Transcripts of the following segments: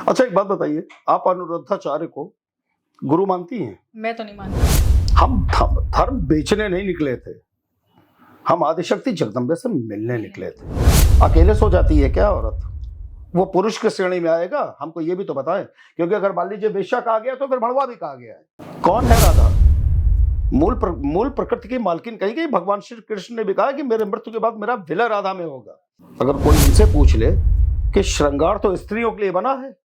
अच्छा, एक बात बताइए, आप अनुरुद्धाचार्य को गुरु मानती हैं? मैं तो नहीं मानती। हम धर्म बेचने नहीं निकले थे, हम आदिशक्ति जगदम्बे से मिलने निकले थे। अकेले सो जाती है क्या औरत? वो पुरुष की श्रेणी में आएगा? हमको ये भी तो बताएं, क्योंकि अगर मान लीजिए वेश्या कहा गया तो फिर भड़वा भी कहा गया है। कौन है राधा? मूल प्रकृति की मालकिन कही गई। भगवान श्री कृष्ण ने भी कहा कि मेरे मृत्यु के बाद मेरा विलय राधा में होगा। अगर कोई उनसे पूछ ले कि श्रृंगार तो स्त्रियों के लिए बना है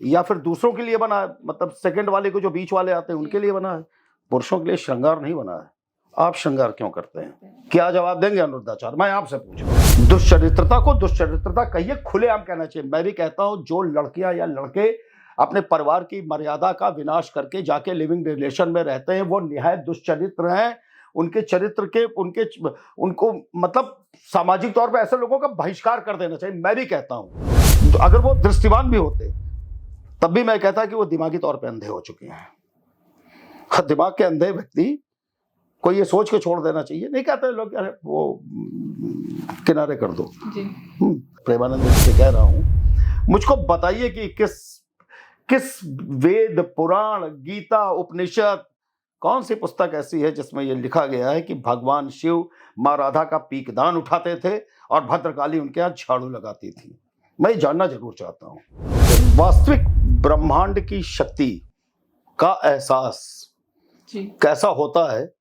या फिर दूसरों के लिए बना है, मतलब सेकंड वाले को जो बीच वाले आते हैं उनके लिए बना है, पुरुषों के लिए श्रृंगार नहीं बना है। आप श्रृंगार क्यों करते हैं? क्या जवाब देंगे अनुरुद्धाचार्य? मैं आपसे पूछ रहा हूं। दुश्चरित्रता को दुश्चरित्रता कहिए, खुलेआम कहना चाहिए। मैं भी कहता हूं, जो लड़कियां या लड़के अपने परिवार की मर्यादा का विनाश करके जाके लिविंग रिलेशन में रहते हैं, वो निहायत दुश्चरित्र हैं। उनके चरित्र के उनको मतलब सामाजिक तौर पर ऐसे लोगों का बहिष्कार कर देना चाहिए। मैं भी कहता हूं, तो अगर वो दृष्टिवान भी होते तब भी मैं कहता कि वो दिमागी तौर पे अंधे हो चुके हैं। दिमाग के अंधे व्यक्ति को ये सोच के छोड़ देना चाहिए। नहीं कहते लोग अरे वो किनारे कर दो। प्रेमानंद से कह रहा हूं, मुझको बताइए कि किस वेद, पुराण, गीता, उपनिषद, कौन सी पुस्तक ऐसी है जिसमें यह लिखा गया है कि भगवान शिव माँ राधा का पीकदान उठाते थे और भद्रकाली उनके यहाँ झाड़ू लगाती थी? मैं जानना जरूर चाहता हूं। वास्तविक ब्रह्मांड की शक्ति का एहसास कैसा होता है?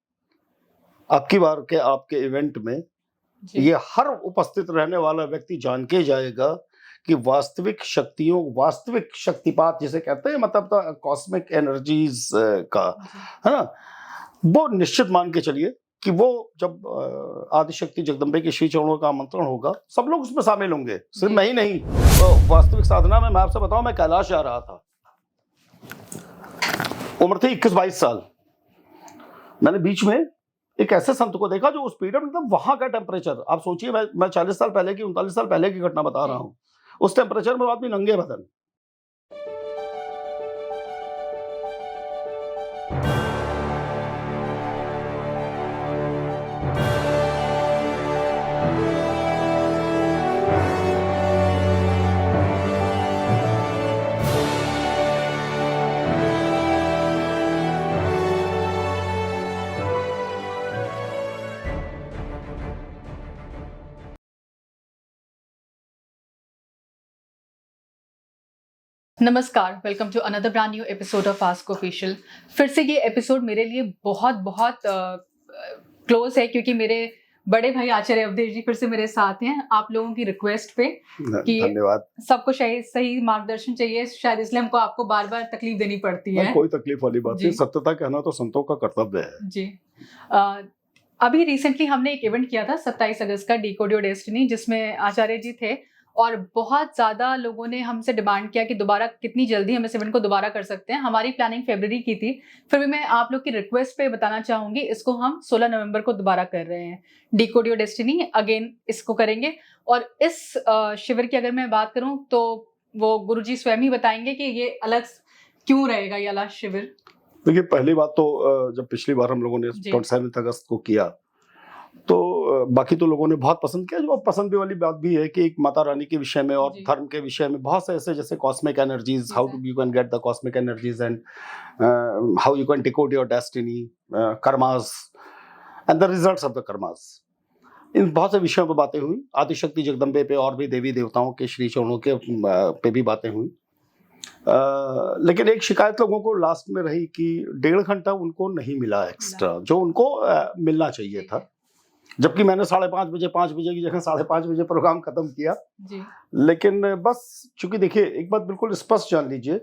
आपकी बार के आपके इवेंट में ये हर उपस्थित रहने वाला व्यक्ति जान के जाएगा कि वास्तविक शक्तियों, वास्तविक शक्तिपात जिसे कहते हैं, मतलब तो कॉस्मिक एनर्जीज का, है ना, वो निश्चित मान के चलिए कि वो जब आदिशक्ति जगदम्बे के श्री चरणों का आमंत्रण होगा, सब लोग उसमें शामिल होंगे। सिर्फ मैं ही नहीं। तो वास्तविक साधना में मैं आपसे बताऊं, मैं कैलाश जा रहा था, उम्र थी 21-22 साल। मैंने बीच में एक ऐसे संत को देखा जो उस पीरियड, मतलब वहां का टेम्परेचर, आप सोचिए, मैं 40 साल पहले की, 39 साल पहले की घटना बता रहा हूं। उस टेम्परेचर में आदमी नंगे बदन। नमस्कार, welcome to another brand new episode of ask official. फिर से ये एपिसोड मेरे लिए बहुत बहुत क्लोज है, क्योंकि मेरे बड़े भाई आचार्य अवधेश जी फिर से मेरे साथ हैं, आप लोगों की रिक्वेस्ट पे कि धन्यवाद। सबको सही मार्गदर्शन चाहिए, शायद इसलिए हमको आपको बार बार तकलीफ देनी पड़ती है। कोई तकलीफ वाली बात नहीं, सत्यता कहना तो संतों का कर्तव्य है जी। अभी रिसेंटली हमने एक इवेंट किया था 27 अगस्त का, डिकोड योर डेस्टिनी, जिसमें आचार्य जी थे और बहुत ज़्यादा लोगों ने हमसे डिमांड किया कि दोबारा कितनी जल्दी हम इस इवेंट को दोबारा कर सकते हैं। हमारी प्लानिंग फरवरी की थी, फिर भी मैं आप लोग की रिक्वेस्ट पे बताना चाहूँगी, इसको हम 16 नवंबर को दोबारा कर रहे हैं। डिकोड योर डेस्टिनी अगेन इसको करेंगे। और इस शिविर की अगर मैं बात करूँ तो वो गुरुजी स्वयं ही बताएंगे कि ये अलग क्यों रहेगा, ये अलग शिविर। देखिए, पहली बात तो जब पिछली बार हम लोगों ने 27 अगस्त को किया तो बाकी तो लोगों ने बहुत पसंद किया। जो पसंद वाली बात भी है कि एक माता रानी के विषय में और धर्म के विषय में बहुत से ऐसे, जैसे cosmic energies, how you can get the cosmic energies and how you can decode your destiny, karmas and the results of the karmas, इन बहुत से विषयों पर बातें हुई। आदिशक्ति जगदम्बे पे और भी देवी देवताओं के श्री चरणों के पे भी बातें हुई। लेकिन एक शिकायत लोगों को लास्ट में रही कि 1.5 घंटा उनको नहीं मिला एक्स्ट्रा, जो उनको मिलना चाहिए था। जबकि मैंने 5:30 बजे, 5 बजे की जगह 5:30 बजे प्रोग्राम खत्म किया जी। लेकिन बस चूंकि देखिए, एक बात बिल्कुल स्पष्ट जान लीजिए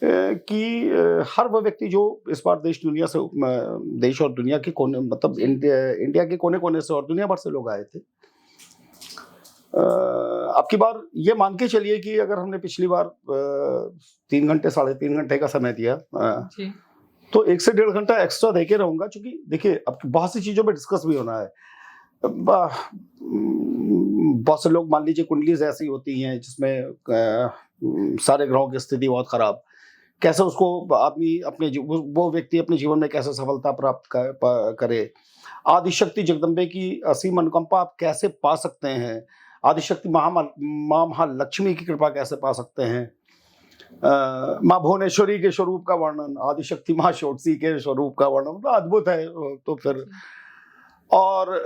कि हर वो व्यक्ति जो इस बार देश और दुनिया के कोने, मतलब इंडिया के कोने कोने से और दुनिया भर से लोग आए थे। आपकी बार ये मान के चलिए कि अगर हमने पिछली बार 3 घंटे, 3.5 घंटे का समय दिया जी, तो 1 से 1.5 घंटा एक्स्ट्रा देके रहूंगा। चूंकि देखिए, अब बहुत सी चीजों पे डिस्कस भी होना है। बहुत से लोग, मान लीजिए, कुंडलीज ऐसी होती हैं जिसमें सारे ग्रहों की स्थिति बहुत खराब, कैसे उसको आदमी अपने वो व्यक्ति अपने जीवन में कैसे सफलता प्राप्त करे, आदिशक्ति जगदम्बे की असीम अनुकंपा आप कैसे पा सकते हैं, आदिशक्ति माँ महालक्ष्मी की कृपा कैसे पा सकते हैं, माँ भुवनेश्वरी के स्वरूप का वर्णन, आदिशक्ति माँ षोडशी के स्वरूप का वर्णन, तो अद्भुत है। तो फिर और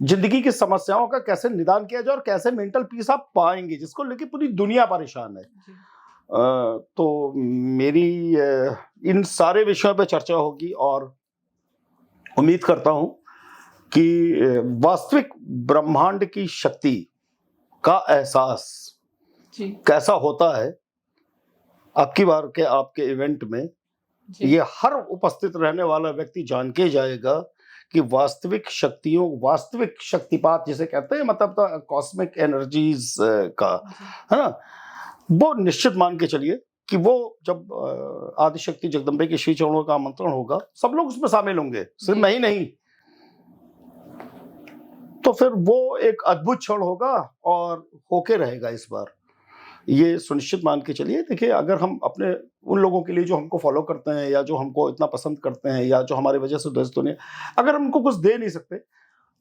जिंदगी की समस्याओं का कैसे निदान किया जाए और कैसे मेंटल पीस आप पाएंगे, जिसको लेके पूरी दुनिया परेशान है। तो मेरी इन सारे विषयों पे चर्चा होगी और उम्मीद करता हूं कि वास्तविक ब्रह्मांड की शक्ति का एहसास कैसा होता है आपकी बार के आपके इवेंट में, ये हर उपस्थित रहने वाला व्यक्ति जान के जाएगा कि वास्तविक शक्तियों, वास्तविक शक्तिपात जिसे कहते हैं, मतलब कॉस्मिक एनर्जीज का, है ना, वो निश्चित मान के चलिए कि वो जब आदिशक्ति जगदम्बे के श्री चरणों का आमंत्रण होगा, सब लोग उसमें शामिल होंगे, सिर्फ मैं ही नहीं। तो फिर वो एक अद्भुत क्षण होगा और होके रहेगा इस बार, ये सुनिश्चित मान के चलिए। देखिए, अगर हम अपने उन लोगों के लिए जो हमको फॉलो करते हैं या जो हमको इतना पसंद करते हैं या जो हमारे वजह से दोस्त नहीं, अगर हम उनको कुछ दे नहीं सकते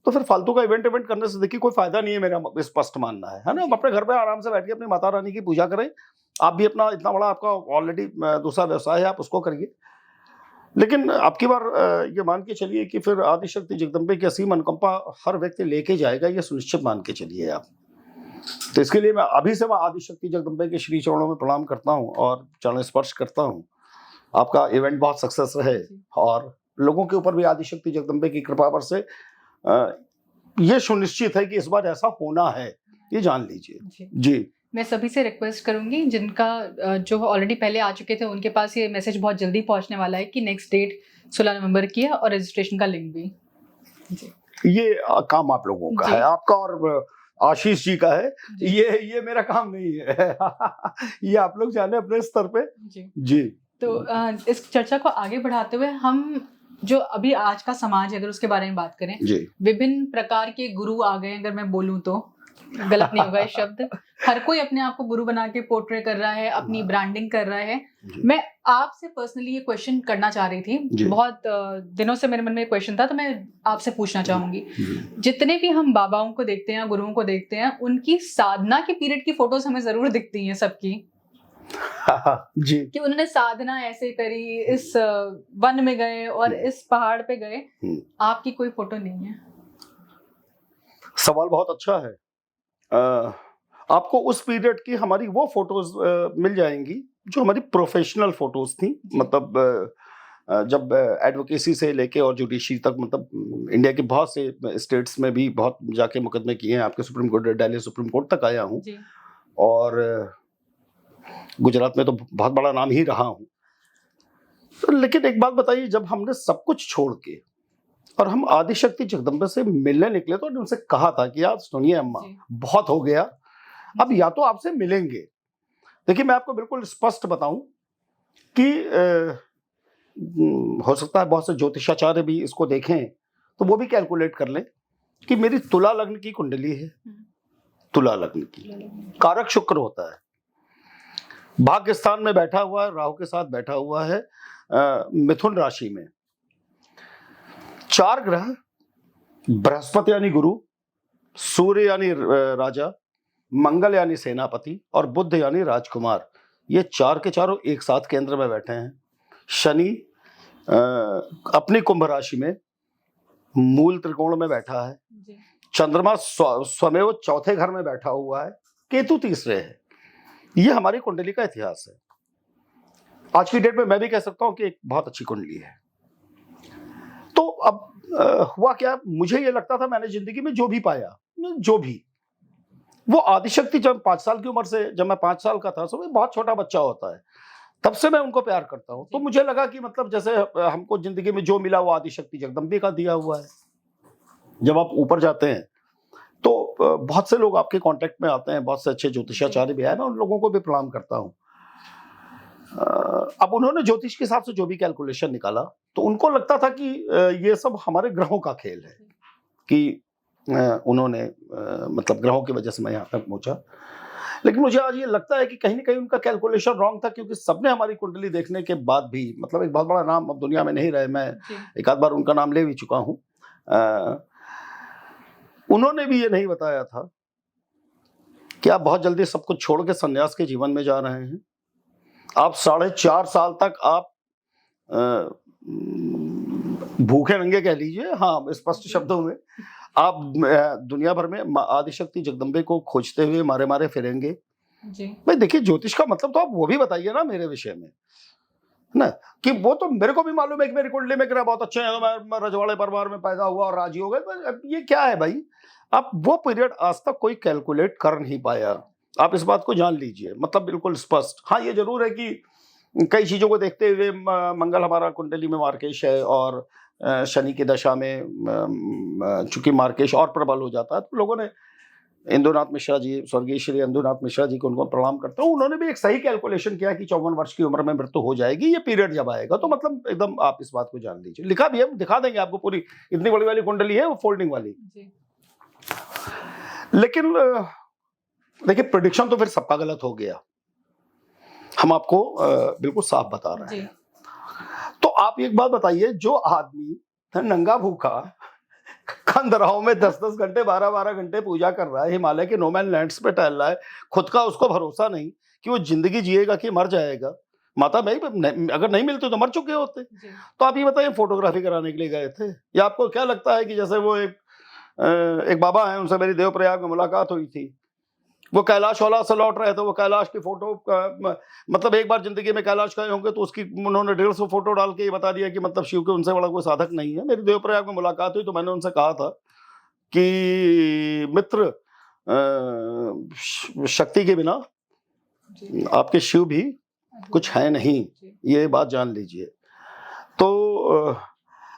तो फिर फालतू का इवेंट करने से देखिए कोई फायदा नहीं है, मेरा स्पष्ट मानना है ना। हम अपने घर पे आराम से बैठ के अपनी माता रानी की पूजा करें। आप भी अपना इतना बड़ा आपका ऑलरेडी दूसरा व्यवसाय है, आप उसको करिए। लेकिन आपकी बार ये मान के चलिए कि फिर आदिशक्ति जगदम्बे की असीम अनुकंपा हर व्यक्ति लेके जाएगा, ये सुनिश्चित मान के चलिए आप। तो इसके लिए मैं अभी से आदिशक्ति जगदम्बे के श्री चरणों में प्रणाम करता हूँ और चरण स्पर्श करता हूँ। आपका इवेंट बहुत सक्सेस रहे और लोगों के ऊपर भी आदिशक्ति जगदम्बे की कृपा पर से ये सुनिश्चित है कि इस बार ऐसा होना है, ये जान लीजिए। जी, मैं सभी से रिक्वेस्ट करूंगी जिनका जो ऑलरेडी पहले आ चुके थे उनके पास ये मैसेज बहुत जल्दी पहुंचने वाला है कि नेक्स्ट डेट 16 नवंबर की है और रजिस्ट्रेशन का लिंक भी। जी, ये काम आप लोगों का है, आपका और आशीष जी का है। ये मेरा काम नहीं है। ये आप लोग जाने अपने स्तर पे। जी। तो इस चर्चा को आगे बढ़ाते हुए हम जो अभी आज का समाज है, अगर उसके बारे में बात करें, विभिन्न प्रकार के गुरु आ गए, अगर मैं बोलूं तो गलत नहीं होगा ये शब्द। हर कोई अपने आप को गुरु बना के पोर्ट्रे कर रहा है, अपनी ब्रांडिंग कर रहा है। मैं आपसे पर्सनली ये क्वेश्चन करना चाह रही थी, बहुत दिनों से मेरे मन में क्वेश्चन था, तो मैं आपसे पूछना चाहूंगी। जितने भी हम बाबाओं को देखते हैं, गुरुओं को देखते हैं, उनकी साधना के पीरियड की फोटोज हमें जरूर दिखती हैं सबकी। जी, कि उन्होंने साधना ऐसे करी, इस वन में गए और इस पहाड़ पे गए। आपकी कोई फोटो नहीं है? सवाल बहुत अच्छा है। आपको उस पीरियड की हमारी वो फोटोज मिल जाएंगी जो हमारी प्रोफेशनल फोटोज थी। मतलब जब एडवोकेसी से लेके और जुडिशरी तक, मतलब इंडिया के बहुत से स्टेट्स में भी बहुत जाके मुकदमे किए हैं, आपके supreme court, Delhi supreme court तक आया हूँ और गुजरात में तो बहुत बड़ा नाम ही रहा हूँ। लेकिन एक बात बताइए, जब हमने सब कुछ छोड़ के और हम आदिशक्ति जगदम्बे से मिलने निकले तो उनसे कहा था कि यार सुनिए अम्मा, बहुत हो गया, अब या तो आपसे मिलेंगे। देखिए, मैं आपको बिल्कुल स्पष्ट बताऊं कि हो सकता है बहुत से ज्योतिषाचार्य भी इसको देखें तो वो भी कैलकुलेट कर लें कि मेरी तुला लग्न की कुंडली है। तुला लग्न की कारक शुक्र होता है, भाग्य स्थान में बैठा हुआ है, राहु के साथ बैठा हुआ है मिथुन राशि में। 4 ग्रह, बृहस्पति यानी गुरु, सूर्य यानी राजा, मंगल यानी सेनापति और बुध यानी राजकुमार, ये 4 के चारों एक साथ केंद्र में बैठे हैं। शनि अपनी कुंभ राशि में मूल त्रिकोण में बैठा है। चंद्रमा स्वमेव चौथे घर में बैठा हुआ है, केतु तीसरे है। ये हमारी कुंडली का इतिहास है। आज की डेट में मैं भी कह सकता हूं कि एक बहुत अच्छी कुंडली है। तो अब हुआ क्या, मुझे ये लगता था मैंने जिंदगी में जो भी पाया, जो भी, वो आदिशक्ति जब 5 साल की उम्र से, जब मैं 5 साल का था, तो बहुत छोटा बच्चा होता है, तब से मैं उनको प्यार करता हूँ। तो मुझे लगा कि मतलब जैसे हमको जिंदगी में जो मिला वो आदिशक्ति जगदम्बे का दिया हुआ है। जब आप ऊपर जाते हैं तो बहुत से लोग आपके कांटेक्ट में आते हैं, बहुत से अच्छे ज्योतिषाचार्य भी आए, मैं उन लोगों को भी प्रणाम करता हूँ। अब उन्होंने ज्योतिष के हिसाब से जो भी कैलकुलेशन निकाला तो उनको लगता था कि ये सब हमारे ग्रहों का खेल है, कि उन्होंने मतलब ग्रहों की वजह से मैं यहाँ तक पहुंचा। लेकिन मुझे आज ये लगता है कि कहीं ना कहीं उनका कैलकुलेशन रॉन्ग था, क्योंकि सबने हमारी कुंडली देखने के बाद भी, मतलब एक बहुत बड़ा नाम अब दुनिया में नहीं रहे, मैं एक आध बार उनका नाम ले भी चुका हूँ, उन्होंने भी ये नहीं बताया था कि आप बहुत जल्दी सब कुछ छोड़ के संन्यास के जीवन में जा रहे हैं आप 4.5 साल तक आप भूखे नंगे कह लीजिए, हाँ स्पष्ट शब्दों में आप दुनिया भर में आदिशक्ति जगदम्बे को खोजते हुए मारे मारे फिरेंगे। जी भाई देखिए, ज्योतिष का मतलब तो आप वो भी बताइए ना मेरे विषय में, है ना, कि वो तो मेरे को भी मालूम है कि मेरी कुंडली में ग्रह बहुत अच्छे हैं, तो मैं रजवाड़े परिवार में पैदा हुआ और राजी हो गए, तो अब ये क्या है भाई? आप वो पीरियड आज तक कोई कैलकुलेट कर नहीं पाया, आप इस बात को जान लीजिए, मतलब बिल्कुल स्पष्ट। हाँ ये जरूर है कि कई चीजों को देखते हुए मंगल हमारा कुंडली में मार्केश है, और शनि की दशा में चूंकि मार्केश और प्रबल हो जाता है, तो लोगों ने इंदुनाथ मिश्रा जी, स्वर्गीय श्री इंदुनाथ मिश्रा जी को उनको प्रणाम करता हूँ, उन्होंने भी एक सही कैलकुलेशन किया कि 54 वर्ष की उम्र में मृत्यु हो जाएगी, ये पीरियड जब आएगा, तो मतलब एकदम आप इस बात को जान लीजिए। लिखा भी है, दिखा देंगे आपको पूरी, इतनी बड़ी वाली कुंडली है वो फोल्डिंग वाली। जी लेकिन देखिए, प्रेडिक्शन तो फिर सबका गलत हो गया, हम आपको बिल्कुल साफ बता रहे हैं। तो आप एक बात बताइए, जो आदमी नंगा भूखा खंडराव में 10-10 घंटे 12-12 घंटे पूजा कर रहा है, हिमालय के नोमैन लैंड्स पे टहल रहा है, खुद का उसको भरोसा नहीं कि वो जिंदगी जिएगा कि मर जाएगा, माता भाई अगर नहीं मिलते तो मर चुके होते। तो आप ये बताइए, फोटोग्राफी कराने के लिए गए थे, या आपको क्या लगता है कि जैसे वो एक बाबा हैं, उनसे मेरी देवप्रयाग में मुलाकात हुई थी, वो कैलाश वाला से लौट रहे थे, वो कैलाश की फोटो मतलब एक बार जिंदगी में कैलाश गए होंगे तो उसकी उन्होंने 150 फोटो डाल के ये बता दिया कि मतलब शिव के उनसे बड़ा कोई साधक नहीं है। मेरी देवप्रयाग में मुलाकात हुई तो मैंने उनसे कहा था कि मित्र, शक्ति के बिना आपके शिव भी कुछ है नहीं, ये बात जान लीजिए। तो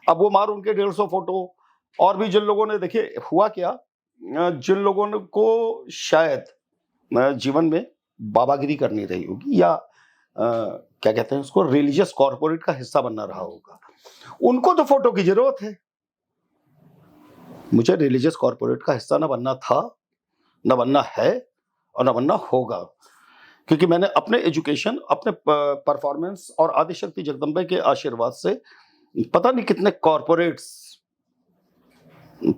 अब वो मार उनके 150 फोटो, और भी जिन लोगों ने, देखिए हुआ क्या, जिन लोगों को शायद जीवन में बाबागिरी करनी रही होगी, या क्या कहते हैं उसको, रिलीजियस कॉर्पोरेट का हिस्सा बनना रहा होगा, उनको तो फोटो की जरूरत है। मुझे रिलीजियस कॉर्पोरेट का हिस्सा न बनना था, न बनना है, और न बनना होगा, क्योंकि मैंने अपने एजुकेशन, अपने परफॉर्मेंस और आदिशक्ति जगदम्बे के आशीर्वाद से पता नहीं कितने कॉर्पोरेट्स,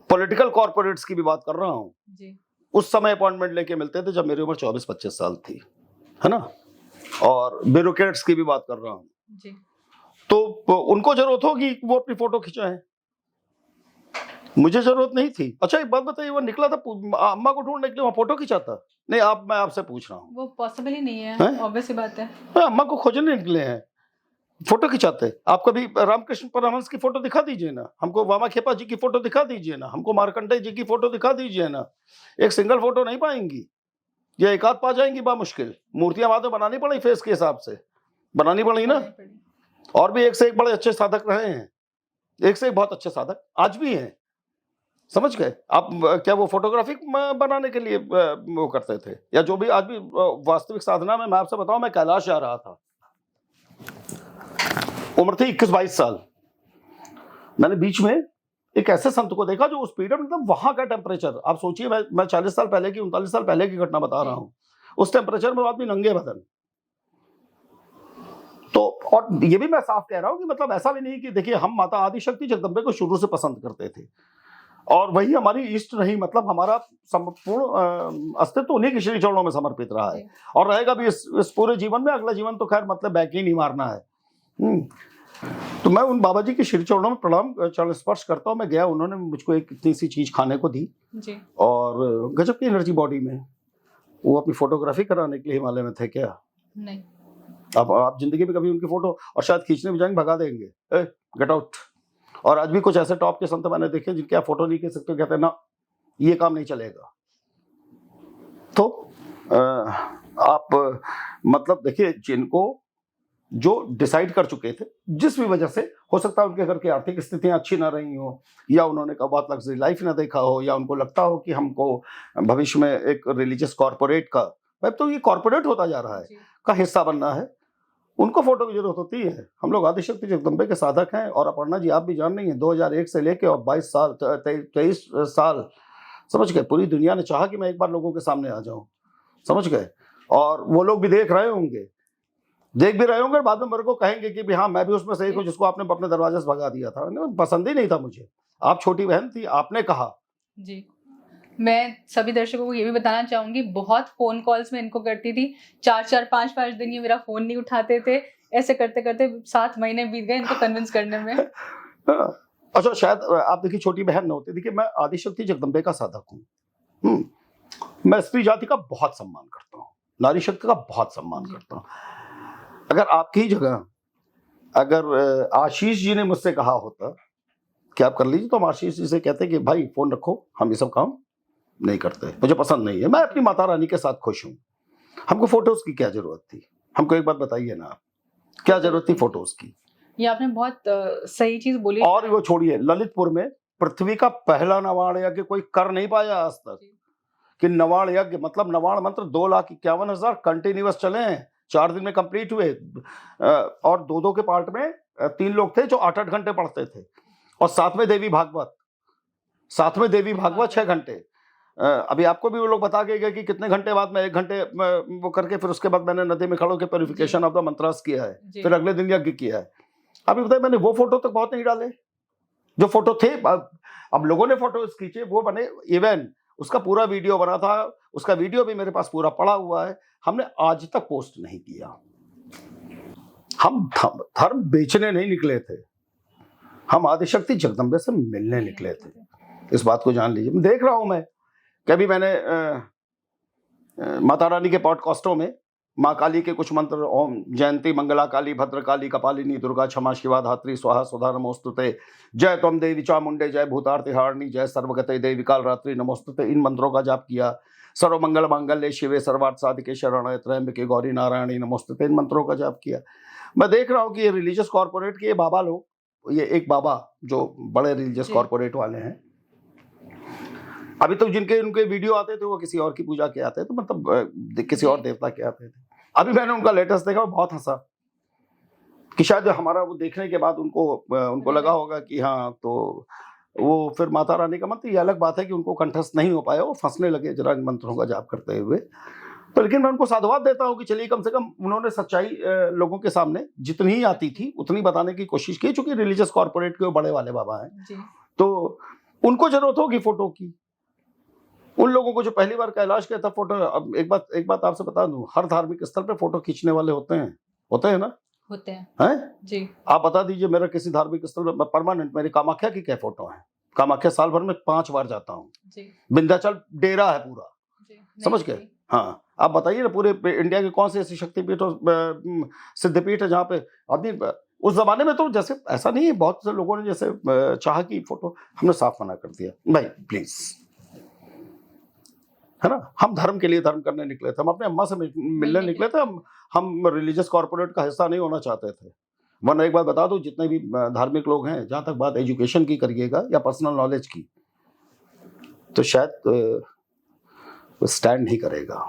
पॉलिटिकल कॉर्पोरेट्स की भी बात कर रहा हूं, उस समय अपॉइंटमेंट लेके मिलते थे जब मेरी उम्र 24-25 साल थी, है ना, और ब्यूरोक्रेट्स की भी बात कर रहा हूं। तो उनको जरूरत होगी वो अपनी फोटो खिंचाएं, मुझे जरूरत नहीं थी। अच्छा एक बात बताइए, वो निकला था अम्मा को ढूंढने के लिए, वहां फोटो खिंचाता नहीं? मैं आपसे पूछ रहा हूँ, वो पॉसिबल ही नहीं है, ऑब्वियस बात है। अम्मा को खोजने निकले हैं, फोटो खिंचाते। आप कभी रामकृष्ण परमहंस की फोटो दिखा दीजिए ना हमको, वामा खेपा जी की फोटो दिखा दीजिए ना हमको, मार्कंडेय जी की फोटो दिखा दीजिए ना, एक सिंगल फोटो नहीं पाएंगी, या एक आध पा जाएंगी बा मुश्किल। मूर्तियां बाद में बनानी पड़ी, फेस के हिसाब से बनानी पड़ी ना, और भी एक से एक बड़े अच्छे साधक रहे हैं, एक से एक बहुत अच्छे साधक आज भी हैं, समझ गए आप? क्या वो फोटोग्राफी बनाने के लिए वो करते थे, या जो भी आज भी वास्तविक साधना में, मैं आपसे बताऊं, मैं कैलाश जा रहा था, उम्र थी 21-22 साल, मैंने बीच में एक ऐसे संत को देखा जो उस पीरियड मतलब वहां का टेम्परेचर, आप सोचिए, मैं 40 साल पहले की, 39 साल पहले की घटना बता रहा हूं, उस टेम्परेचर में आदमी नंगे बदन। तो और ये भी मैं साफ कह रहा हूं कि मतलब ऐसा भी नहीं कि, देखिए हम माता आदिशक्ति जगदम्बे को शुरू से पसंद करते थे, और वही हमारी इष्ट रही, मतलब हमारा संपूर्ण अस्तित्व उन्हीं के श्री चरणों में समर्पित रहा है, और रहेगा भी इस पूरे जीवन में। अगला जीवन तो खैर मतलब बैक ही नहीं मारना है। तो मैं उन बाबा जी के श्री चरणों में प्रणाम, चरण स्पर्श करता हूँ। मैं गया, उन्होंने मुझको एक इतनी सी चीज खाने को दी जी। और गजब की एनर्जी बॉडी में। वो अपनी फोटोग्राफी कराने के लिए हिमालय में थे क्या? नहीं। अब आप जिंदगी में कभी उनकी फोटो, और शायद खींचने भी जाएंगे, भगा देंगे, गेट आउट। और आज भी कुछ ऐसे टॉप के संत मैंने देखे जिनके आप फोटो नहीं खींच सकते, कहते हैं ना ये काम नहीं चलेगा। तो आप मतलब देखिए, जिनको जो डिसाइड कर चुके थे, जिस भी वजह से, हो सकता है उनके घर की आर्थिक स्थितियां अच्छी ना रही हो, या उन्होंने कभी बहुत लग्जरी लाइफ ना देखा हो, या उनको लगता हो कि हमको भविष्य में एक रिलीजियस कॉर्पोरेट का, भाई तो ये कॉर्पोरेट होता जा रहा है, का हिस्सा बनना है, उनको फोटो की जरूरत होती है। हम लोग आदिशक्ति जगदम्बे के साधक हैं, और अपर्णा जी आप भी जान रही हैं, 2001 से लेके और 23 साल, समझ गए, पूरी दुनिया ने चाहा कि मैं एक बार लोगों के सामने आ जाऊं, समझ गए, और वो लोग भी देख रहे होंगे, देख भी रहे होंगे, बाद में मेरे को कहेंगे कि भी हाँ मैं भी उसमें से एक हूं जिसको आपने अपने दरवाजे से भगा दिया था, पसंद ही नहीं था मुझे, आप छोटी बहन थी, आपने कहा जी। मैं सभी दर्शकों को ये भी बताना चाहूंगी, बहुत फोन कॉल्स में इनको करती थी, 4-4 5-5 दिन ये मेरा फोन नहीं उठाते थे। ऐसे करते करते 7 महीने बीत गए इनको कन्विंस करने में। हाँ। अच्छा, शायद आप देखिए छोटी बहन न होती। देखिए, मैं आदिशक्ति जगदम्बे का साधक हूँ। मैं स्त्री जाति का बहुत सम्मान करता हूँ, नारी शक्ति का बहुत सम्मान करता हूँ। अगर आपकी जगह अगर आशीष जी ने मुझसे कहा होता कि आप कर लीजिए, तो हम आशीष जी से कहते कि भाई फोन रखो, हम ये सब काम नहीं करते, मुझे पसंद नहीं है, मैं अपनी माता रानी के साथ खुश हूँ। हमको फोटोज की क्या जरूरत थी? हमको एक बात बताइए ना, क्या जरूरत थी फोटोज की? ये आपने बहुत सही चीज बोली। और वो छोड़िए, ललितपुर में पृथ्वी का पहला नवाण यज्ञ कोई कर नहीं पाया आज तक। कि नवाण यज्ञ मतलब नवाण मंत्र 2,51,000 कंटिन्यूअस चले हैं, 4 दिन में कंप्लीट हुए। और 2-2 के पार्ट में 3 लोग थे जो 8-8 घंटे पढ़ते थे, और साथ में देवी भागवत 6 घंटे। अभी आपको भी वो लोग बता के गए कि कितने घंटे बाद में 1 घंटे वो करके, फिर उसके बाद मैंने नदी में खड़ो के प्योरिफिकेशन ऑफ द मंत्रास किया है, फिर अगले दिन यज्ञ किया है। अभी बताइए, मैंने वो फोटो तक बहुत नहीं डाले जो फोटो थे। अब लोगों ने फोटो खींचे, वो बने, इवन उसका पूरा वीडियो बना था, उसका वीडियो भी मेरे पास पूरा पड़ा हुआ है, हमने आज तक पोस्ट नहीं किया। हम धर्म बेचने नहीं निकले थे, हम आदिशक्ति जगदम्बे से मिलने निकले थे। इस बात को जान लीजिए। मैं देख रहा हूं, मैं कभी मैंने माता रानी के पॉडकास्टों में माँ काली के कुछ मंत्र, ओम जयंती मंगला काली भद्रकाली कपालिनी दुर्गा क्षमा शिवा धात्री स्वाहा सुधा नमोस्तुते, जय त्वम देवी चामुंडे, जय भूतार्ति हारिणी, जय सर्वगते देवी काल रात्रि नमोस्तुते, इन मंत्रों का जाप किया। सर्व मंगल मांगल्ये शिवे सर्वार्थ साधिके शरण्ये त्र्यंबके गौरी नारायणी नमोस्तुते, इन मंत्रों का जाप किया। मैं देख रहा हूँ कि ये रिलीजियस कॉर्पोरेट के ये बाबा लोग, ये एक बाबा जो बड़े रिलीजियस कॉर्पोरेट वाले हैं, अभी तो जिनके उनके वीडियो आते थे वो किसी और की पूजा के आते थे, तो मतलब किसी और देवता के आते थे। अभी मैंने उनका लेटेस्ट देखा, बहुत हंसा कि शायद हमारा वो देखने के बाद उनको लगा होगा कि हाँ, तो वो फिर माता रानी का मंत्र, ये अलग बात है कि उनको कंठस्थ नहीं हो पाया, वो फंसने लगे जरा इन मंत्रों का जाप करते हुए। तो लेकिन मैं उनको साधुवाद देता हूँ कि चलिए, कम से कम उन्होंने सच्चाई लोगों के सामने जितनी ही आती थी उतनी बताने की कोशिश की, चूंकि रिलीजियस कॉर्पोरेट के बड़े वाले बाबा हैं, तो उनको जरूरत होगी फोटो की। उन लोगों को जो पहली बार कैलाश गया था फोटो, अब एक बात आपसे बता दूं, हर धार्मिक स्थल पे फोटो खींचने वाले होते हैं ना, होते हैं जी। आप बता दीजिए, मेरा किसी धार्मिक स्थल में परमानेंट, मेरी कामाख्या की क्या फोटो है? कामाख्या साल भर में 5 बार जाता हूँ, विंध्याचल डेरा है पूरा, समझ गए? हाँ, आप बताइए ना, पूरे इंडिया के कौन से ऐसी शक्तिपीठ और सिद्धपीठ है जहाँ पे आदमी, उस जमाने में तो जैसे ऐसा नहीं है, बहुत से लोगों ने जैसे चाह की फोटो, हमने साफ मना कर दिया, भाई प्लीज, है ना। हम धर्म के लिए धर्म करने निकले थे, हम अपने अम्मा से मिलने निकले थे, हम रिलीजियस कॉर्पोरेट का हिस्सा नहीं होना चाहते थे। वरना एक बात बता दूं, जितने भी धार्मिक लोग हैं, जहां तक बात एजुकेशन की करिएगा या पर्सनल नॉलेज की, तो शायद स्टैंड नहीं करेगा,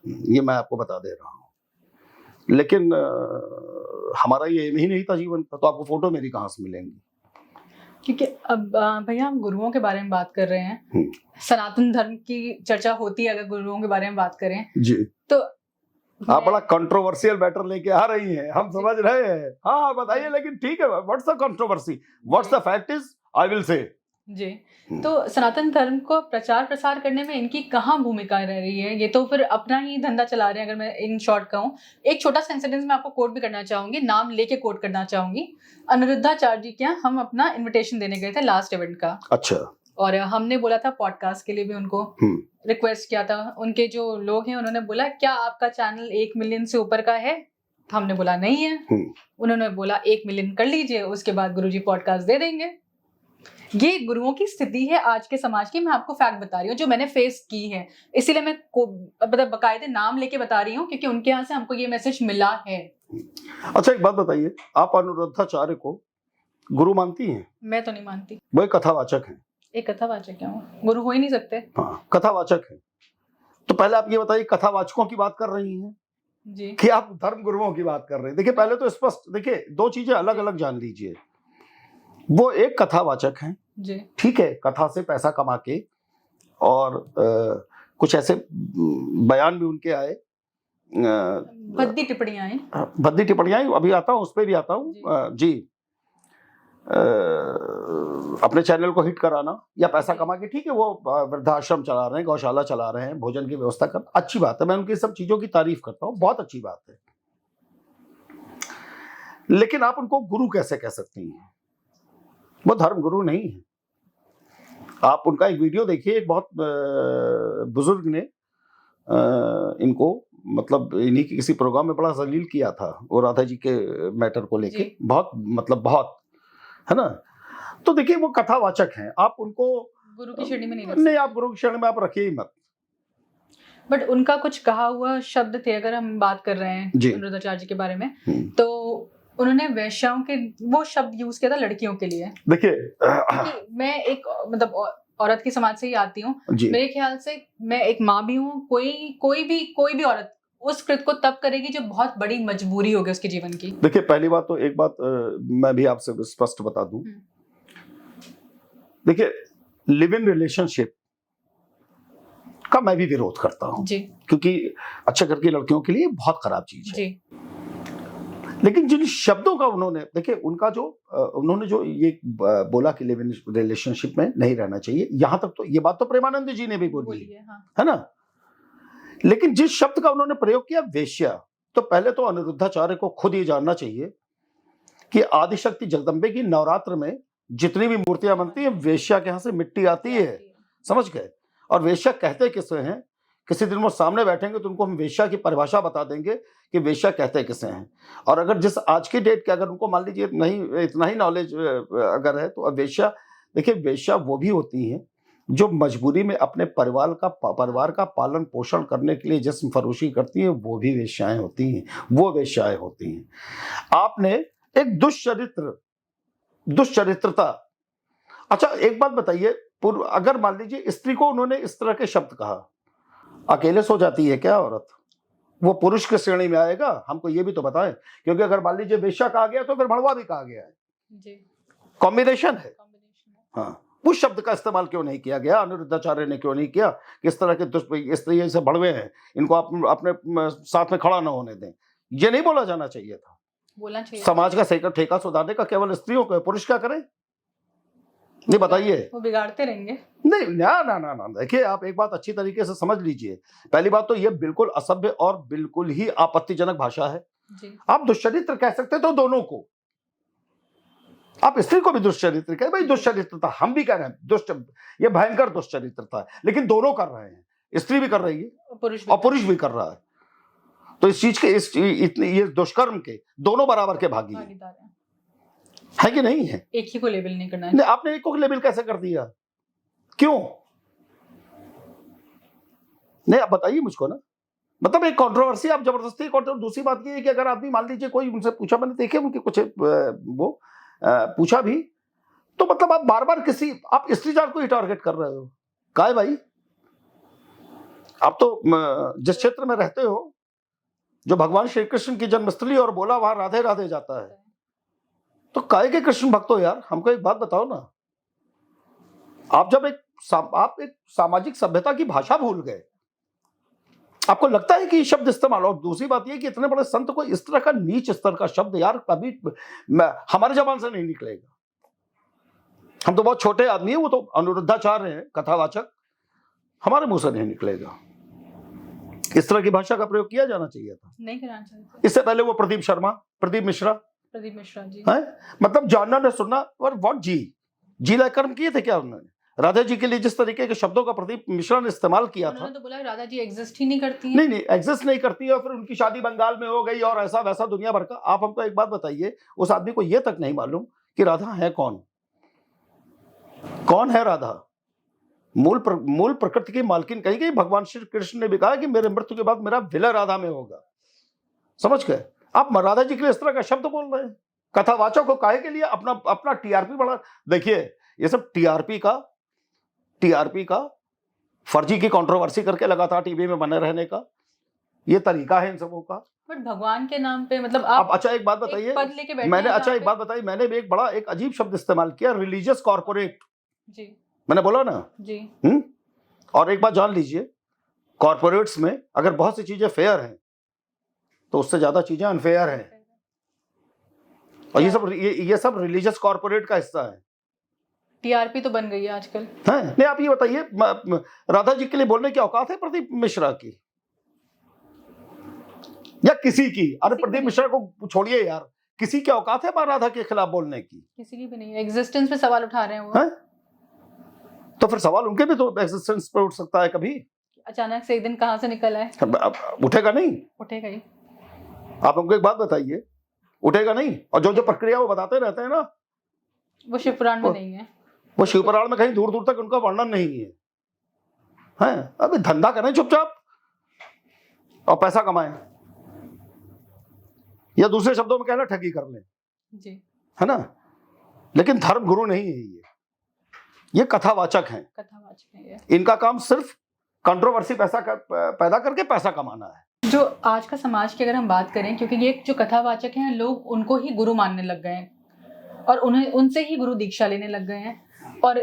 ये मैं आपको बता दे रहा हूं। लेकिन हमारा ये एम ही नहीं था जीवन का, तो आपको फोटो मेरी कहाँ से मिलेंगी? क्योंकि अब भैया हम गुरुओं के बारे में बात कर रहे हैं, सनातन धर्म की चर्चा होती है अगर गुरुओं के बारे में बात करें जी, तो आप बड़ा कंट्रोवर्शियल मैटर लेके आ रही हैं, हम समझ रहे हैं। हाँ बताइए, लेकिन ठीक है, what's the controversy, what's the fact is, I will say जी। तो सनातन धर्म को प्रचार प्रसार करने में इनकी कहाँ भूमिका रह रही है? ये तो फिर अपना ही धंधा चला रहे हैं, अगर मैं इन शॉर्ट कहूँ। एक छोटा सा सेंटेंस मैं आपको कोट भी करना चाहूंगी, नाम लेके कोट करना चाहूंगी। अनिरुद्धाचार्य जी के यहाँ हम अपना इन्विटेशन देने गए थे लास्ट इवेंट का, अच्छा, और हमने बोला था पॉडकास्ट के लिए भी उनको रिक्वेस्ट किया था। उनके जो लोग हैं उन्होंने बोला, क्या आपका चैनल 1 मिलियन से ऊपर का है? हमने बोला नहीं है। उन्होंने बोला 1 मिलियन कर लीजिए, उसके बाद गुरुजी पॉडकास्ट दे देंगे। ये गुरुओं की स्थिति है आज के समाज की। मैं आपको फैक्ट बता रही हूँ जो मैंने फेस की है, इसीलिए मैं मतलब बाकायदे नाम लेके बता रही हूँ, क्योंकि उनके यहाँ से हमको ये मैसेज मिला है। अच्छा, एक बात बताइए, आप अनिरुद्धाचार्य को गुरु मानती हैं? मैं तो नहीं मानती। वो एक कथावाचक है। एक कथावाचक क्या, गुरु हो ही नहीं सकते? हाँ, कथावाचक है। तो पहले आप ये बताइए, कथावाचकों की बात कर रही हैं जी कि आप धर्म गुरुओं की बात कर रहे हैं? देखिए, पहले तो स्पष्ट देखिए, 2 चीजें अलग अलग जान लीजिए। वो एक कथावाचक हैं जी, ठीक है, कथा से पैसा कमा के, और कुछ ऐसे बयान भी उनके आए, भद्दी टिप्पणियां आई, अभी आता हूँ, उस पर भी आता हूँ जी। अपने चैनल को हिट कराना या पैसा कमा के, ठीक है, वो वृद्धाश्रम चला रहे हैं, गौशाला चला रहे हैं, भोजन की व्यवस्था कर, अच्छी बात है, मैं उनकी सब चीजों की तारीफ करता हूँ, बहुत अच्छी बात है। लेकिन आप उनको गुरु कैसे कह सकती हैं? वो धर्म गुरु नहीं है। आप उनका एक वीडियो देखिए, एक बहुत बुजुर्ग ने इनको मतलब इन्हीं की किसी प्रोग्राम में बड़ा जलील किया था, वो राधा जी के मैटर को लेके, बहुत मतलब बहुत, है ना। तो देखिए वो कथावाचक हैं, आप उनको गुरु की श्रेणी में नहीं, आप गुरु की श्रेणी में आप रखिए ही मत। बट उनका कुछ कहा हुआ शब्द थे, अगर हम बात कर रहे हैं अनिरुद्धाचार्य जी के बारे में, तो उन्होंने वैश्याओं के वो शब्द यूज किया था लड़कियों के लिए। देखिए मैं एक मतलब औरत के समाज से ही आती हूँ, मेरे ख्याल से मैं एक माँ भी हूँ, कोई भी औरत उस कृत्य को तब करेगी जो बहुत बड़ी मजबूरी होगी उसके जीवन की। देखिए पहली बात तो एक बात मैं भी आपसे स्पष्ट बता दूं, देखिए लिव इन रिलेशनशिप का मैं भी विरोध करता हूं जी, क्योंकि अच्छे घर की लड़कियों के लिए बहुत खराब चीज है जी। लेकिन जिन शब्दों का उन्होंने, देखिए उनका जो उन्होंने जो ये बोला कि लिव इन रिलेशनशिप में नहीं रहना चाहिए, यहां तक तो ये बात तो प्रेमानंद जी ने भी बोली है, है ना। लेकिन जिस शब्द का उन्होंने प्रयोग किया वेश्या, तो पहले तो अनिरुद्धाचार्य को खुद ये जानना चाहिए कि आदिशक्ति जगदम्बे की नवरात्र में जितनी भी मूर्तियां बनती हैं, वेश्या के यहां से मिट्टी आती है, समझ गए। और वेश्या कहते किसे हैं, किसी दिन वो सामने बैठेंगे तो उनको हम वेश्या की परिभाषा बता देंगे कि वेश्या कहते किसे हैं। और अगर जिस आज की डेट के अगर उनको मान लीजिए नहीं इतना ही नॉलेज अगर है, तो अब वेश्या, देखिए वेश्या वो भी होती हैं जो मजबूरी में अपने परिवार का पालन पोषण करने के लिए जिस्म फरोशी करती है, वो भी वेश्याएं होती हैं, वो वेश्याएं होती हैं। आपने एक दुष्चरित्रता, अच्छा एक बात बताइए, अगर मान लीजिए स्त्री को उन्होंने इस तरह के शब्द कहा, अकेले सो जाती है क्या औरत? वो पुरुष की श्रेणी में आएगा? हमको ये भी तो बताएं, क्योंकि अगर मान लीजिए वेश्या कहा गया तो फिर भड़वा भी कहा गया है जी, कॉम्बिनेशन है। हाँ, उस शब्द का इस्तेमाल क्यों नहीं किया गया? अनिरुद्धाचार्य ने क्यों नहीं किया? किस तरह के स्त्री से भड़वे हैं, इनको आप अपने साथ में खड़ा ना होने दें, ये नहीं बोला जाना चाहिए था। बोलना चाहिए। समाज का ठेका सुधारने का केवल स्त्रियों को, पुरुष क्या करें? नहीं बताइए, वो बिगाड़ते रहेंगे। नहीं ना ना ना ना, देखिए आप एक बात अच्छी तरीके से समझ लीजिए। पहली बात तो ये बिल्कुल असभ्य और बिल्कुल ही आपत्तिजनक भाषा है जी। आप दुष्चरित्र कह सकते तो दोनों को, आप स्त्री को भी दुष्चरित्र कहें, भाई दुष्चरित्रता हम भी कह रहे हैं, दुष्ट ये भयंकर दुष्चरित्रता है, लेकिन दोनों कर रहे हैं, स्त्री भी कर रही है और पुरुष भी कर रहा है। तो इस चीज के ये दुष्कर्म के दोनों बराबर के भागी है कि नहीं है? एक ही को लेबल नहीं करना है। आपने एक को लेबल कैसे कर दिया? क्यों? नहीं आप बताइए मुझको ना, मतलब एक कंट्रोवर्सी आप जबरदस्ती। दूसरी बात ये है कि अगर आदमी मान लीजिए कोई उनसे पूछा, मैंने देखे उनके कुछ वो पूछा भी, तो मतलब आप बार बार किसी आप स्त्री जात को ही टारगेट कर रहे हो, काहे भाई? आप तो जिस क्षेत्र में रहते हो, जो भगवान श्री कृष्ण की जन्मस्थली और बोला वहां राधे राधे जाता है, तो काहे के कृष्ण भक्त हो यार? हमको एक बात बताओ ना, आप जब आप एक सामाजिक सभ्यता की भाषा भूल गए, आपको लगता है कि शब्द इस्तेमाल। और दूसरी बात यह कि इतने बड़े संत को इस तरह का नीच स्तर का शब्द यार कभी हमारे जबान से नहीं निकलेगा। हम तो बहुत छोटे आदमी हैं, वो तो अनिरुद्धाचार्य हैं कथावाचक, हमारे मुंह से नहीं निकलेगा। इस तरह की भाषा का प्रयोग किया जाना चाहिए था, नहीं करना चाहिए। इससे पहले वो प्रदीप मिश्रा जी है, मतलब जानना न सुनना और व्हाट जी लायक कर्म किए थे क्या उन्होंने? राधा जी के लिए जिस तरीके के शब्दों का प्रदीप मिश्रा ने इस्तेमाल किया था, तो बोला राधा जी एग्जिस्ट ही नहीं करती है। नहीं एग्जिस्ट नहीं करती है, और फिर उनकी शादी बंगाल में हो गई और ऐसा वैसा दुनिया भर का। आप हमको एक बात बताइए, उस आदमी को यह तक नहीं मालूम कि राधा है कौन है राधा? मूल प्रकृति की मालकिन कही गई। भगवान श्री कृष्ण ने भी कहा कि मेरे मृत्यु के बाद मेरा विलय राधा में होगा, समझ गए? आप राधा जी के लिए इस तरह का शब्द बोल रहे हैं। कथावाचक को काहे के लिए अपना टीआरपी बढ़ा? देखिए ये सब टीआरपी का फर्जी की कंट्रोवर्सी करके लगातार टीवी में बने रहने का ये तरीका है इन सबों का। बट भगवान के नाम पे मतलब आप अच्छा एक बात बताइए, मैंने भी एक अजीब शब्द इस्तेमाल किया, रिलीजियस कॉर्पोरेट जी, मैंने बोला ना जी। और एक बात जान लीजिए, कॉर्पोरेट्स में अगर बहुत सी चीजें फेयर हैं तो उससे ज्यादा चीजें अनफेयर हैं। और ये सब रिलीजियस कॉर्पोरेट का हिस्सा है। टीआरपी तो बन गई है आजकल। हैं? नहीं, आप ये बताइए, राधा जी के लिए बोलने की औकात है प्रदीप मिश्रा की या किसी की? अरे किसी की प्रदीप नहीं। मिश्रा को छोड़िए यार, किसी की औकात है माँ राधा के खिलाफ बोलने की? किसी की भी नहीं है, एग्जिस्टेंस पे सवाल उठा रहे हैं वो। हैं? तो फिर सवाल उनके भी तो एग्जिस्टेंस पे उठ सकता है कभी। अचानक से एक दिन कहाँ से निकल आए, अब उठेगा नहीं? उठेगा ही। आप हमको एक बात बताइए, उठेगा नहीं? और जो जो प्रक्रिया वो बताते रहते हैं ना, वो शिव पुराण में नहीं है। वो शिवपुराण में कहीं दूर दूर तक उनका वर्णन नहीं है। हैं? अभी धंधा करें चुपचाप और पैसा कमाएं, या दूसरे शब्दों में कहना ठगी कर लें, जी। है ना? लेकिन धर्म गुरु नहीं है ये कथावाचक हैं। कथावाचक है ये। इनका काम सिर्फ कंट्रोवर्सी पैदा करके पैसा कमाना है। जो आज का समाज की अगर हम बात करें, क्योंकि ये जो कथावाचक हैं लोग उनको ही गुरु मानने लग गए हैं और उन्हें उनसे ही गुरु दीक्षा लेने लग गए हैं। और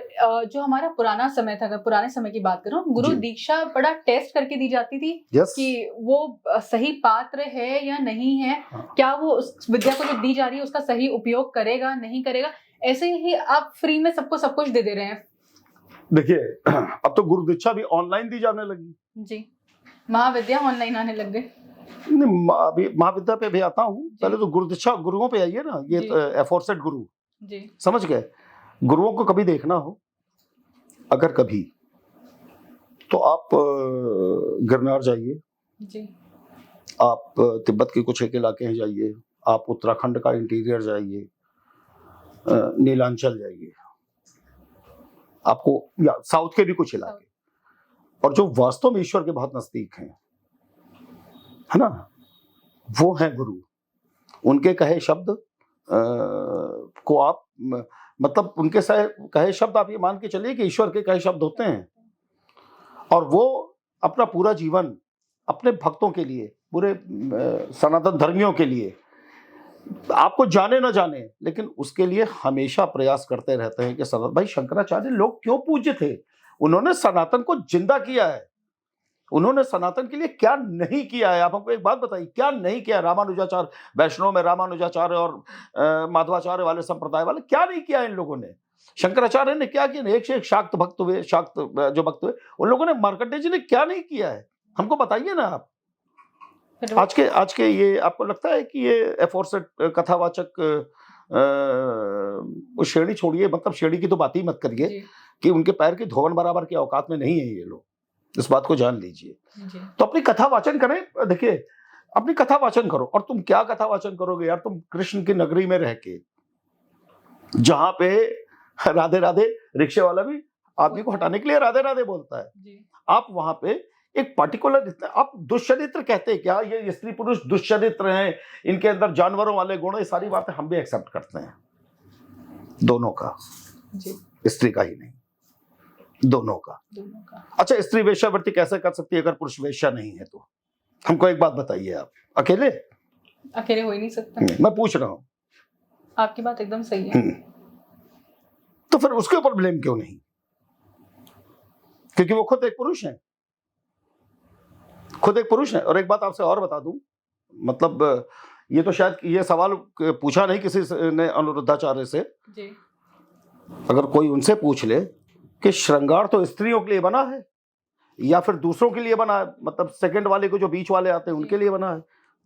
जो हमारा पुराना समय था, अगर पुराने समय की बात करूं, गुरु जी। दीक्षा बड़ा टेस्ट करके दी जाती थी यस। कि वो सही पात्र है या नहीं है, हाँ। क्या वो उस विद्या को जो दी जा रही है उसका सही उपयोग करेगा नहीं करेगा। ऐसे ही आप फ्री में सबको सब कुछ दे दे रहे हैं। देखिए, अब तो गुरु दीक्षा भी ऑनलाइन दी जाने लगी। जी, महाविद्या ऑनलाइन आने लग गए। नहीं, अभी महाविद्या पे भी आता हूँ, पहले तो गुरु दीक्षा गुरुओं पे आइए ना। ये एफोर्सेड गुरु, जी, समझ गए? गुरुओं को कभी देखना हो अगर कभी, तो आप गिरनार जाइए, जी, आप तिब्बत के कुछ एक इलाके हैं जाइए, आप उत्तराखंड का इंटीरियर जाइए, नीलांचल जाइए, आपको या साउथ के भी कुछ इलाके, और जो वास्तव में ईश्वर के बहुत नजदीक हैं, है ना, वो हैं गुरु। उनके कहे शब्द को आप मतलब उनके कहे शब्द आप ये मान के चलिए कि ईश्वर के कहे शब्द होते हैं, और वो अपना पूरा जीवन अपने भक्तों के लिए, पूरे सनातन धर्मियों के लिए, आपको जाने ना जाने, लेकिन उसके लिए हमेशा प्रयास करते रहते हैं कि सनातन। भाई शंकराचार्य लोग क्यों पूज्य थे? उन्होंने सनातन को जिंदा किया है। उन्होंने सनातन के लिए क्या नहीं किया है? आप हमको एक बात बताइए, क्या नहीं किया? रामानुजाचार्य, वैष्णव में रामानुजाचार्य और माधवाचार्य वाले संप्रदाय वाले, क्या नहीं किया इन लोगों ने? शंकराचार्य ने क्या किया? एक से एक शाक्त भक्त हुए, शाक्त जो भक्त हुए, उन लोगों ने, मार्कंडेय जी ने क्या नहीं किया है? हमको बताइए ना आप। आज के ये आपको लगता है कि ये एफोर्सेड कथावाचक, वो श्रेणी छोड़िए, मतलब श्रेणी की तो बात ही मत करिए कि उनके पैर की धोवन बराबर की औकात में नहीं है ये लोग, इस बात को जान लीजिए। तो अपनी कथा वाचन करें। देखिए, अपनी कथा वाचन करो। और तुम क्या कथा वाचन करोगे यार? तुम कृष्ण की नगरी में रह के, जहां पे राधे राधे रिक्शे वाला भी आदमी को हटाने के लिए राधे राधे बोलता है, आप वहां पे एक पर्टिकुलर, आप दुष्चरित्र कहते हैं क्या? ये स्त्री पुरुष दुष्चरित्र हैं, इनके अंदर जानवरों वाले गुण, ये सारी बातें हम भी एक्सेप्ट करते हैं, दोनों का, स्त्री का ही नहीं, दोनों का। अच्छा, स्त्री वेश्यावृत्ति कैसे कर सकती है अगर पुरुष वेश्या नहीं है? तो हमको एक बात बताइए, आप अकेले हो ही नहीं सकता। मैं पूछ रहा हूं। आपकी बात एकदम सही है। तो फिर उसके ऊपर ब्लेम क्यों नहीं? क्योंकि वो खुद एक पुरुष है, खुद एक पुरुष है। और एक बात आपसे और बता दूं, मतलब ये तो शायद ये सवाल पूछा नहीं किसी ने अनिरुद्धाचार्य से जी। अगर कोई उनसे पूछ ले कि श्रृंगार तो स्त्रियों के लिए बना है या फिर दूसरों के लिए बना है, मतलब सेकंड वाले को जो बीच वाले आते हैं उनके लिए बना है,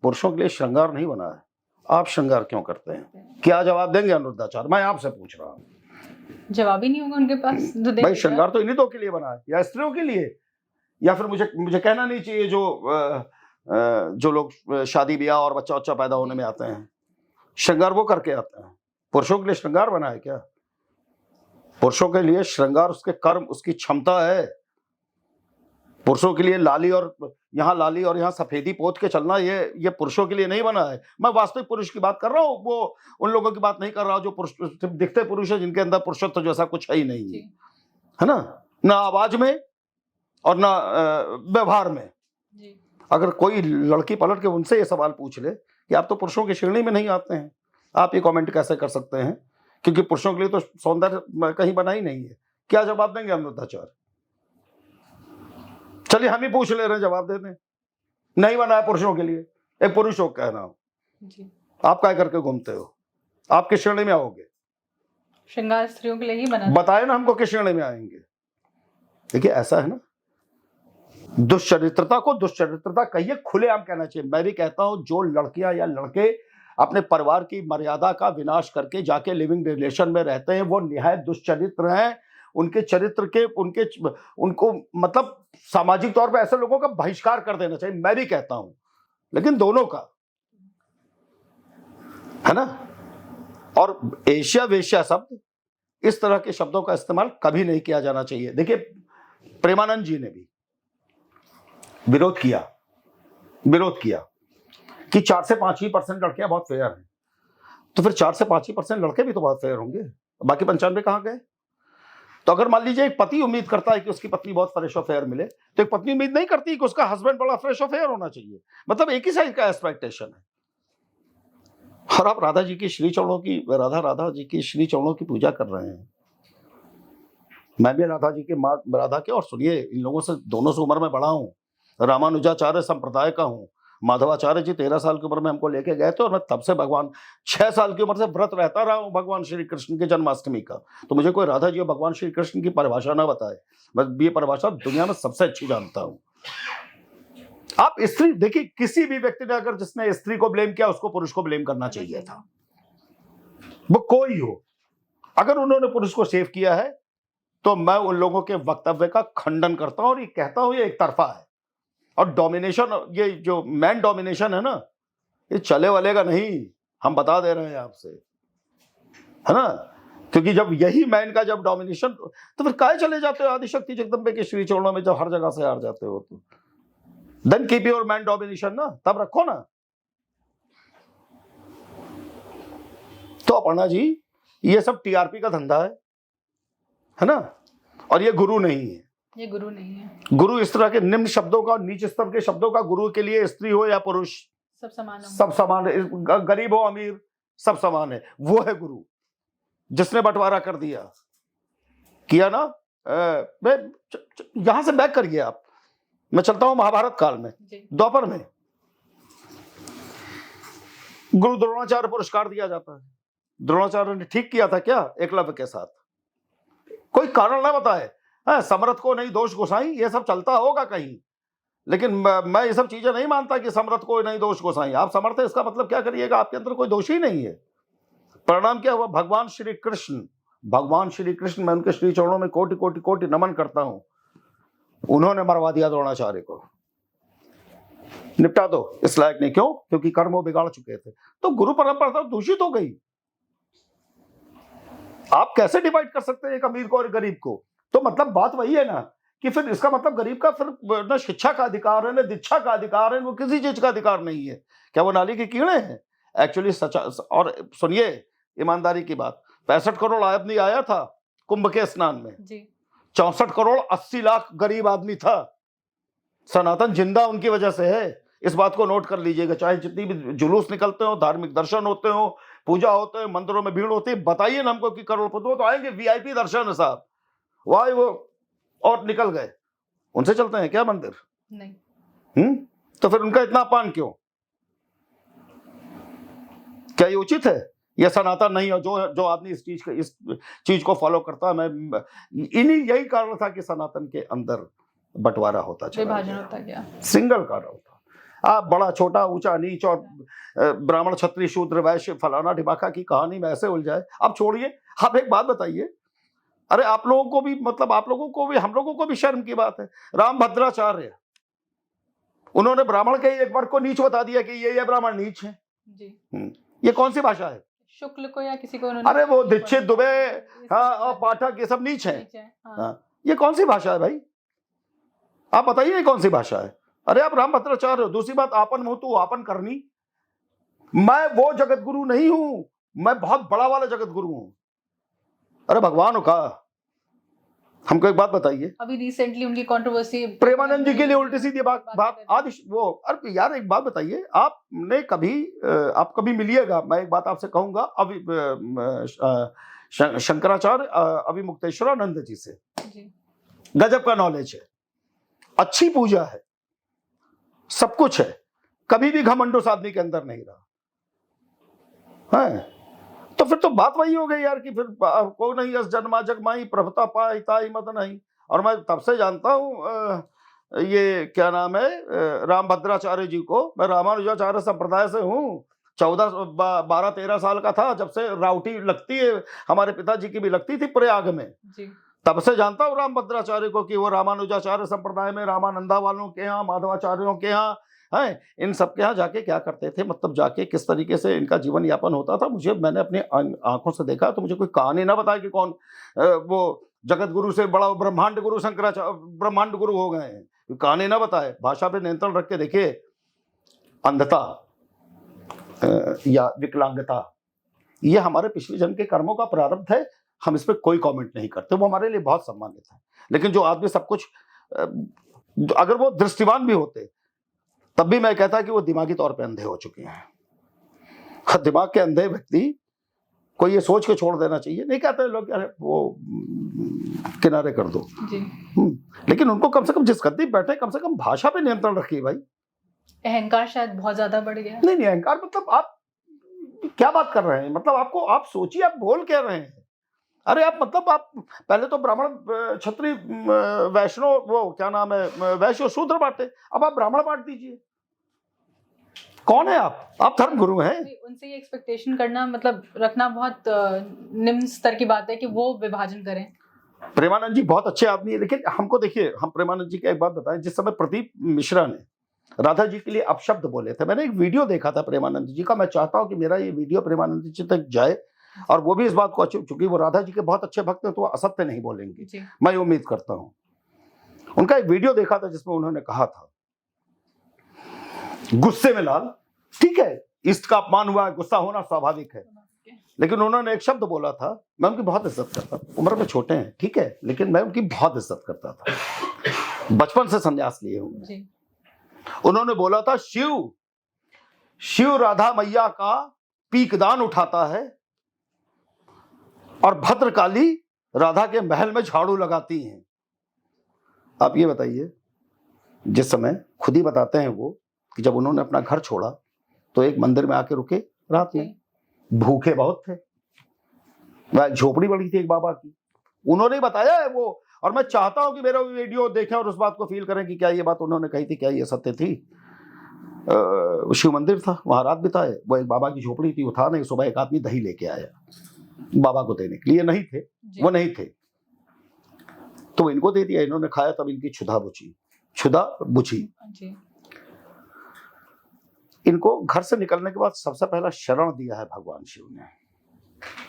पुरुषों के लिए श्रृंगार नहीं बना है, आप श्रृंगार क्यों करते हैं? क्या जवाब देंगे अनिरुद्धाचार्य? मैं आपसे पूछ रहा हूँ। जवाब ही नहीं होगा उनके पास। भाई श्रृंगार तो इन्हीं दो के लिए बना है, या स्त्रियों के लिए, या फिर मुझे कहना नहीं चाहिए जो लोग शादी ब्याह और बच्चा बच्चा पैदा होने में आते हैं, श्रृंगार वो करके आते हैं। पुरुषों के लिए श्रृंगार बना है क्या? पुरुषों के लिए श्रृंगार उसके कर्म, उसकी क्षमता है। पुरुषों के लिए लाली और यहाँ सफेदी पोत के चलना, ये पुरुषों के लिए नहीं बना है। मैं वास्तविक पुरुष की बात कर रहा हूँ, वो उन लोगों की बात नहीं कर रहा हूँ जो पुरुष दिखते पुरुष है, जिनके अंदर पुरुषत्व जैसा कुछ है ही नहीं, है ना आवाज में और ना व्यवहार में। अगर कोई लड़की पलट के उनसे ये सवाल पूछ ले कि आप तो पुरुषों की श्रेणी में नहीं आते हैं, आप ये कमेंट कैसे कर सकते हैं? क्योंकि पुरुषों के लिए तो सौंदर्य कहीं बना ही नहीं है। क्या जवाब देंगे अनिरुद्धाचार्य? चलिए हम ही पूछ ले रहे हैं, जवाब दे दें। नहीं बना है पुरुषों के लिए, एक पुरुष हो कह रहा हूं, आप क्या करके घूमते हो? आप किस श्रेणी में आओगे? श्रृंगार स्त्रियों के लिए ही बना। बताए ना हमको किस श्रेणी में आएंगे। देखिए ऐसा है ना, दुष्चरित्रता को दुष्चरित्रता कहिए, खुलेआम कहना चाहिए। मैं भी कहता हूं जो लड़कियां या लड़के अपने परिवार की मर्यादा का विनाश करके जाके लिविंग रिलेशन में रहते हैं वो निहायत दुष्चरित्र हैं। उनके चरित्र के उनको मतलब सामाजिक तौर पर ऐसे लोगों का बहिष्कार कर देना चाहिए, मैं भी कहता हूं, लेकिन दोनों का, है ना। और एशिया वेश्या शब्द, इस तरह के शब्दों का इस्तेमाल कभी नहीं किया जाना चाहिए। देखिए प्रेमानंद जी ने भी विरोध किया कि 4 से 5 ही % लड़कियां बहुत फेयर हैं। तो फिर 4 से 5 ही % लड़के भी तो बहुत फेयर होंगे, बाकी 95 कहां गए? तो अगर मान लीजिए एक पति उम्मीद करता है कि उसकी पत्नी बहुत फ्रेश और फेयर मिले, तो एक पत्नी उम्मीद नहीं करती कि उसका हस्बैंड बड़ा फ्रेश और फेयर होना चाहिए। मतलब एक ही साइज का एक्सपेक्टेशन है। और आप राधा जी की श्री चरणों की पूजा कर रहे हैं। मैं भी राधा जी के राधा के, और सुनिए इन लोगों से, दोनों से उम्र में बड़ा हूं, रामानुजाचार्य संप्रदाय का हूं। माधवाचार्य जी 13 साल की उम्र में हमको लेके गए थे और मैं तब से भगवान 6 साल की उम्र से व्रत रहता रहा हूं भगवान श्री कृष्ण के जन्माष्टमी का। तो मुझे कोई राधा जी और भगवान श्री कृष्ण की परिभाषा ना बताए, मैं ये परिभाषा दुनिया में सबसे अच्छी जानता हूं। आप स्त्री देखिए, किसी भी व्यक्ति ने अगर जिसने स्त्री को ब्लेम किया उसको पुरुष को ब्लेम करना चाहिए था, वो कोई हो। अगर उन्होंने पुरुष को सेव किया है तो मैं उन लोगों के वक्तव्य का खंडन करता हूं और ये कहता हूं ये एक तरफा है। और डोमिनेशन, ये जो मैन डोमिनेशन है ना, ये चले वाले का नहीं, हम बता दे रहे हैं आपसे, है ना। क्योंकि जब यही मैन का जब डोमिनेशन, तो फिर काहे चले जाते हो आदिशक्ति जगदम्बे के श्री चरणों में जब हर जगह से हार जाते हो? तो then keep your man domination ना, तब रखो ना। तो अपर्णा जी ये सब टीआरपी का धंधा है ना, और ये गुरु नहीं है। ये गुरु नहीं है। गुरु इस तरह के निम्न शब्दों का, नीच स्तर के शब्दों का, गुरु के लिए स्त्री हो या पुरुष सब समान है। सब समान है, गरीब हो अमीर सब समान है। वो है गुरु जिसने बंटवारा कर दिया, किया ना। यहां से बैक करिए आप, मैं चलता हूं महाभारत काल में, द्वापर में गुरु द्रोणाचार्य पुरस्कार दिया जाता है। द्रोणाचार्य ने ठीक किया था क्या एकलव्य के साथ? कोई कारण ना बताए। समर्थ को नहीं दोष गोसाई, ये सब चलता होगा कहीं, लेकिन मैं ये सब चीजें नहीं मानता कि समर्थ को नहीं दोष गोसाई। आप समर्थ है इसका मतलब क्या करिएगा? आपके अंदर कोई दोष ही नहीं है। परिणाम क्या हुआ? भगवान श्री कृष्ण, मैं उनके श्री चरणों में कोटि कोटि कोटि नमन करता हूं। उन्होंने मरवा दिया द्रोणाचार्य को, निपटा दो, इस लायक नहीं। क्यों? क्योंकि कर्म वो बिगाड़ चुके थे। तो गुरु परंपरा तो दूषित हो गई। आप कैसे डिवाइड कर सकते हैं एक अमीर को और गरीब को? तो मतलब बात वही है ना कि फिर इसका मतलब गरीब का फिर न शिक्षा का अधिकार है, न दीक्षा का अधिकार है, वो किसी चीज का अधिकार नहीं है। क्या वो नाली के कीड़े हैं? एक्चुअली सच। और सुनिए ईमानदारी की बात, 65 करोड़ आदमी आया था कुंभ के स्नान में, 64 करोड़ 80 लाख गरीब आदमी था। सनातन जिंदा उनकी वजह से है, इस बात को नोट कर लीजिएगा। चाहे जितनी भी जुलूस निकलते हो, धार्मिक दर्शन होते हो, पूजा होते हैं, मंदिरों में भीड़ होती है, बताइए ना हमको कि करोड़पति तो आएंगे, वीआईपी दर्शन है साहब, वाह वो, और निकल गए। उनसे चलते हैं क्या मंदिर? नहीं। तो फिर उनका इतना अपमान क्यों? क्या ये उचित है? यह सनातन नहीं है। जो आदमी इस चीज को फॉलो करता है, मैं यही कारण था कि सनातन के अंदर बंटवारा होता चला, विभाजन होता गया, सिंगल कारण होता। आप बड़ा छोटा, ऊंचा नीच, और ब्राह्मण क्षत्रिय शूद्र वैश्य फलाना ढिमाका की कहानी में ऐसे उलझाए। आप छोड़िए, आप एक बात बताइए, अरे आप लोगों को भी, मतलब आप लोगों को भी, हम लोगों को भी शर्म की बात है। रामभद्राचार्य, उन्होंने ब्राह्मण के एक वर्ग को नीच बता दिया कि ये ब्राह्मण नीच है जी। ये कौन सी भाषा है? शुक्ल को या किसी को? अरे वो दीक्षित, दुबे, हाँ, और पाठक, ये सब नीच है। हाँ। ये कौन सी भाषा है भाई? आप बताइए ये कौन सी भाषा है? अरे आप रामभद्राचार्य हो। दूसरी बात, आपन मुंह तू आपन करनी। मैं वो जगत गुरु नहीं हूं, मैं बहुत बड़ा वाला जगत गुरु हूं। अरे भगवान हो का? हमको एक बात बताइए, अभी रिसेंटली उनकी कंट्रोवर्सी प्रेमानंद जी के लिए उल्टी सीधी बात आदि वो। अरे यार एक बात बताइए, आपने कभी, आप कभी मिलिएगा, मैं एक बात आपसे कहूंगा, अभी शंकराचार्य अभिमुक्तेश्वरानंद जी से गजब का नॉलेज है, अच्छी पूजा है, सब कुछ है, कभी भी घमंड उस आदमी के अंदर नहीं रहा है। तो फिर तो बात वही हो गई यार कि फिर को नहीं यस जन्मा जग माई प्रभुता पाई ताई मत नहीं। और मैं तब से जानता हूँ ये क्या नाम है रामभद्राचार्य जी को। मैं रामानुजाचार्य संप्रदाय से हूँ। 12-13 साल का था जब से राउटी लगती है, हमारे पिताजी की भी लगती थी प्रयाग में जी। तब से जानता हूँ रामभद्राचार्य को कि वो रामानुजाचार्य संप्रदाय में रामानंदा वालों के यहाँ, माधवाचार्यों के यहाँ है, इन सब के यहाँ जाके क्या करते थे, मतलब जाके किस तरीके से इनका जीवन यापन होता था, मुझे मैंने अपनी आंखों से देखा। तो मुझे कोई कहानी ना बताया कि कौन वो जगत गुरु से बड़ा ब्रह्मांड गुरु शंकराचार्य ब्रह्मांड गुरु हो गए हैं, कहानी ना बताए। भाषा पे नियंत्रण रख के देखिए, अंधता या विकलांगता ये हमारे पिछले जन्म के कर्मों का प्रारब्ध है। हम इस पर कोई कमेंट नहीं करते, वो हमारे लिए बहुत सम्मानित है। लेकिन जो आदमी सब कुछ अगर वो दृष्टिवान भी होते तब भी मैं कहता कि वो दिमागी तौर पे अंधे हो चुके हैं। दिमाग के अंधे व्यक्ति को ये सोच के छोड़ देना चाहिए। नहीं कहते लोग अरे वो किनारे कर दो जी। लेकिन उनको कम से कम जिस गद्दी बैठे कम से कम भाषा पे नियंत्रण रखिए भाई। अहंकार शायद बहुत ज्यादा बढ़ गया। नहीं अहंकार मतलब आप क्या बात कर रहे हैं, मतलब आपको आप सोचिए आप बोल क्या रहे हैं। अरे आप मतलब आप पहले तो ब्राह्मण क्षत्रिय वैष्णव वो क्या नाम है वैश्य शूद्र बांटे, अब आप ब्राह्मण बांट दीजिए। कौन है आप धर्म गुरु हैं। उनसे ये एक्सपेक्टेशन करना मतलब रखना बहुत निम्न स्तर की बात है कि वो विभाजन करें। प्रेमानंद जी बहुत अच्छे आदमी है, लेकिन हमको देखिए, हम प्रेमानंद जी की एक बात बताएं। जिस समय प्रदीप मिश्रा ने राधा जी के लिए अपशब्द बोले थे, मैंने एक वीडियो देखा था प्रेमानंद जी का। मैं चाहता हूं कि मेरा ये वीडियो प्रेमानंद जी तक जाए और वो भी इस बात को चूंकि वो राधा जी के बहुत अच्छे भक्त हैं तो वो असत्य नहीं बोलेंगे, मैं उम्मीद करता हूं। उनका एक वीडियो देखा था जिसमें उन्होंने कहा था गुस्से में लाल, ठीक है इष्ट का अपमान हुआ है, गुस्सा होना स्वाभाविक है, लेकिन उन्होंने एक शब्द बोला था, मैं उनकी बहुत इज्जत करता था। उम्र में छोटे हैं ठीक है, लेकिन मैं उनकी बहुत इज्जत करता था, बचपन से संन्यास लिए हूं। उन्होंने बोला था शिव राधा मैया का पीकदान उठाता है और भद्रकाली राधा के महल में झाड़ू लगाती हैं। आप ये बताइए, जिस समय खुद ही बताते हैं वो कि जब उन्होंने अपना घर छोड़ा तो एक मंदिर में आके रुके, रात में भूखे बहुत थे, वह झोपड़ी बड़ी थी एक बाबा की, उन्होंने बताया है वो। और मैं चाहता हूं कि मेरा वीडियो देखें और उस बात को फील करें कि क्या ये बात उन्होंने कही थी, क्या ये सत्य थी। शिव मंदिर था, वहां रात बिताए, वो एक बाबा की झोपड़ी थी, वो था नहीं। सुबह एक आदमी दही लेके आया बाबा को देने के लिए, नहीं थे वो, नहीं थे तो इनको दे दिया, इन्होंने खाया, तब इनकी क्षुधा बुझी। इनको घर से निकलने के बाद सबसे पहला शरण दिया है भगवान शिव ने।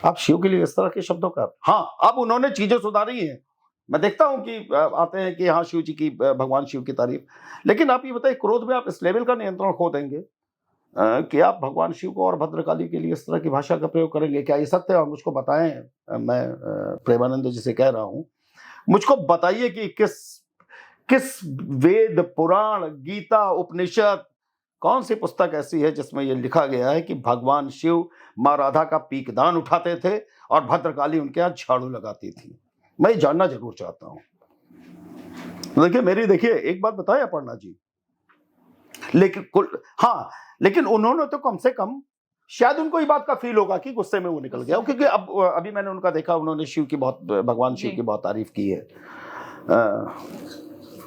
आप शिव के लिए इस तरह के शब्दों का, हाँ अब उन्होंने चीजें सुधारी हैं, मैं देखता हूं कि आते हैं कि हाँ शिव जी की, भगवान शिव की तारीफ। लेकिन आप ये बताइए, क्रोध में आप इस लेवल का नियंत्रण खो देंगे कि आप भगवान शिव को और भद्रकाली के लिए इस तरह की भाषा का प्रयोग करेंगे, क्या ये सत्य है? और मुझको बताएं, मैं प्रेमानंद जी से कह रहा हूं, मुझको बताइए कि किस वेद पुराण गीता उपनिषद कौन सी पुस्तक ऐसी है जिसमें यह लिखा गया है कि भगवान शिव माँ राधा का पीकदान उठाते थे और भद्रकाली उनके यहाँ झाड़ू लगाती थी। मैं जानना जरूर चाहता हूं। देखिए एक बात बताया अपर्णा जी, लेकिन उन्होंने तो कम से कम, शायद उनको ये बात का फील होगा कि गुस्से में वो निकल गया, क्योंकि अभी मैंने उनका देखा, उन्होंने भगवान शिव की बहुत तारीफ की है,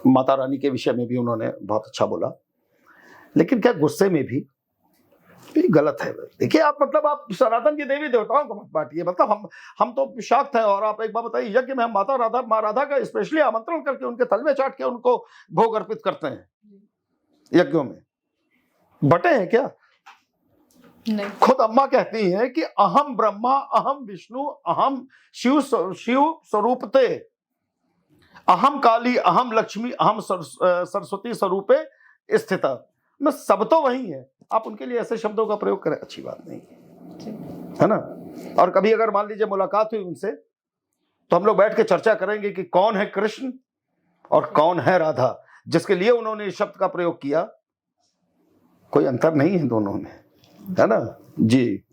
माता रानी के विषय में भी उन्होंने बहुत अच्छा बोला। लेकिन क्या गुस्से में भी गलत है? देखिए आप मतलब आप सनातन की देवी देवताओं को मत बांटिए, मतलब हम तो शाक्त हैं। और आप एक बात बताइए, यज्ञ में हम माँ राधा का स्पेशली आमंत्रण करके उनके तलवे चाट के उनको भोग अर्पित करते हैं, यज्ञों में बटे हैं क्या? नहीं। खुद अम्मा कहती हैं कि अहम ब्रह्मा अहम विष्णु अहम शिव स्वरूपते, अहम काली अहम लक्ष्मी अहम सरस्वती स्वरूपे स्थिता, मैं सब तो वही है। आप उनके लिए ऐसे शब्दों का प्रयोग करें, अच्छी बात नहीं है ना। और कभी अगर मान लीजिए मुलाकात हुई उनसे तो हम लोग बैठ के चर्चा करेंगे कि कौन है कृष्ण और कौन है राधा, जिसके लिए उन्होंने इस शब्द का प्रयोग किया। कोई अंतर नहीं है दोनों में, है ना जी।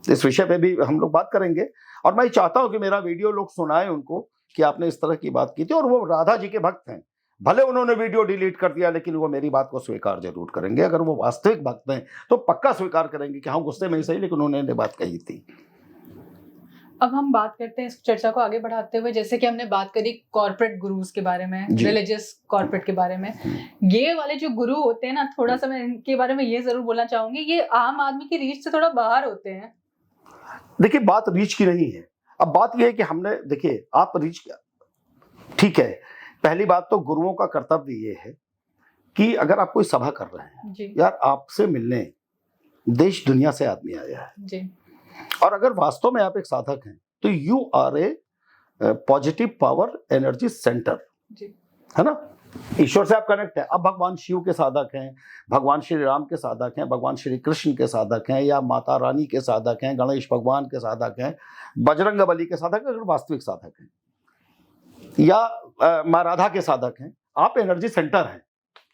इस विषय पे भी हम लोग बात करेंगे और मैं चाहता हूं कि मेरा वीडियो लोग सुनाएं उनको कि आपने इस तरह की बात की थी। और वो राधा जी के भक्त हैं, भले उन्होंने वीडियो डिलीट कर दिया, लेकिन वो मेरी बात को स्वीकार जरूर करेंगे। अगर वो वास्तविक भक्त हैं तो पक्का स्वीकार करेंगे कि हाँ गुस्से में ही सही, लेकिन उन्होंने बात कही थी। अब हम बात करते हैं इस चर्चा को आगे बढ़ाते हुए, जैसे कि हमने बात करी कॉर्पोरेट गुरुज के बारे में, जी। रिलीजियस कॉर्पोरेट के बारे में। ये वाले जो गुरु होते हैं ना, थोड़ा सा मैं इनके बारे में ये जरूर बोलना चाहूंगी, ये आम आदमी की रीच से थोड़ा बाहर होते हैं। देखिए, बात रीच की नहीं है। अब बात यह है कि हमने, देखिए आप रीच, ठीक है, पहली बात तो गुरुओं का कर्तव्य ये है कि अगर आप कोई सभा कर रहे हैं, जी यार आपसे मिलने देश दुनिया से आदमी आया है, जी और अगर वास्तव में आप एक साधक हैं तो you are a positive power energy centre, जी है ना। ईश्वर से आप कनेक्ट है। अब भगवान शिव के साधक हैं, भगवान श्री राम के साधक हैं, भगवान श्री कृष्ण के साधक हैं, या माता रानी के साधक हैं, गणेश भगवान के साधक हैं, बजरंग बली के साधक हैं, अगर वास्तविक साधक हैं, या माँ राधा के साधक हैं, आप एनर्जी सेंटर हैं,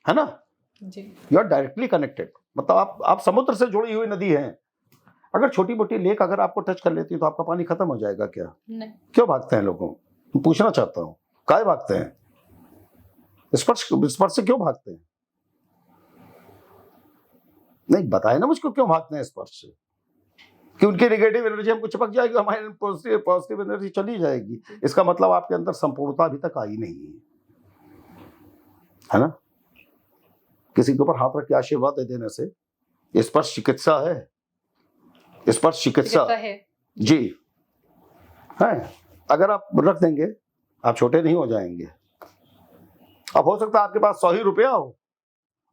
है ना। जी यू आर डायरेक्टली कनेक्टेड, मतलब आप समुद्र से जुड़ी हुई नदी हैं। अगर छोटी मोटी लेक अगर आपको टच कर लेती है तो आपका पानी खत्म हो जाएगा क्या? नहीं। क्यों भागते हैं लोगों? पूछना चाहता हूँ, काहे भागते हैं? स्पर्श से क्यों भागते हैं? नहीं बताए ना मुझको, क्यों भागते हैं स्पर्श से? कि उनकी नेगेटिव एनर्जी हमको चिपक जाएगी, हमारी पॉजिटिव एनर्जी चली जाएगी। इसका मतलब आपके अंदर संपूर्णता अभी तक आई नहीं है ना। किसी के ऊपर हाथ रख के आशीर्वाद दे देने से स्पर्श चिकित्सा है, स्पर्श चिकित्सा है जी है। अगर आप रख देंगे आप छोटे नहीं हो जाएंगे। अब हो सकता है आपके पास 100 ही रुपया हो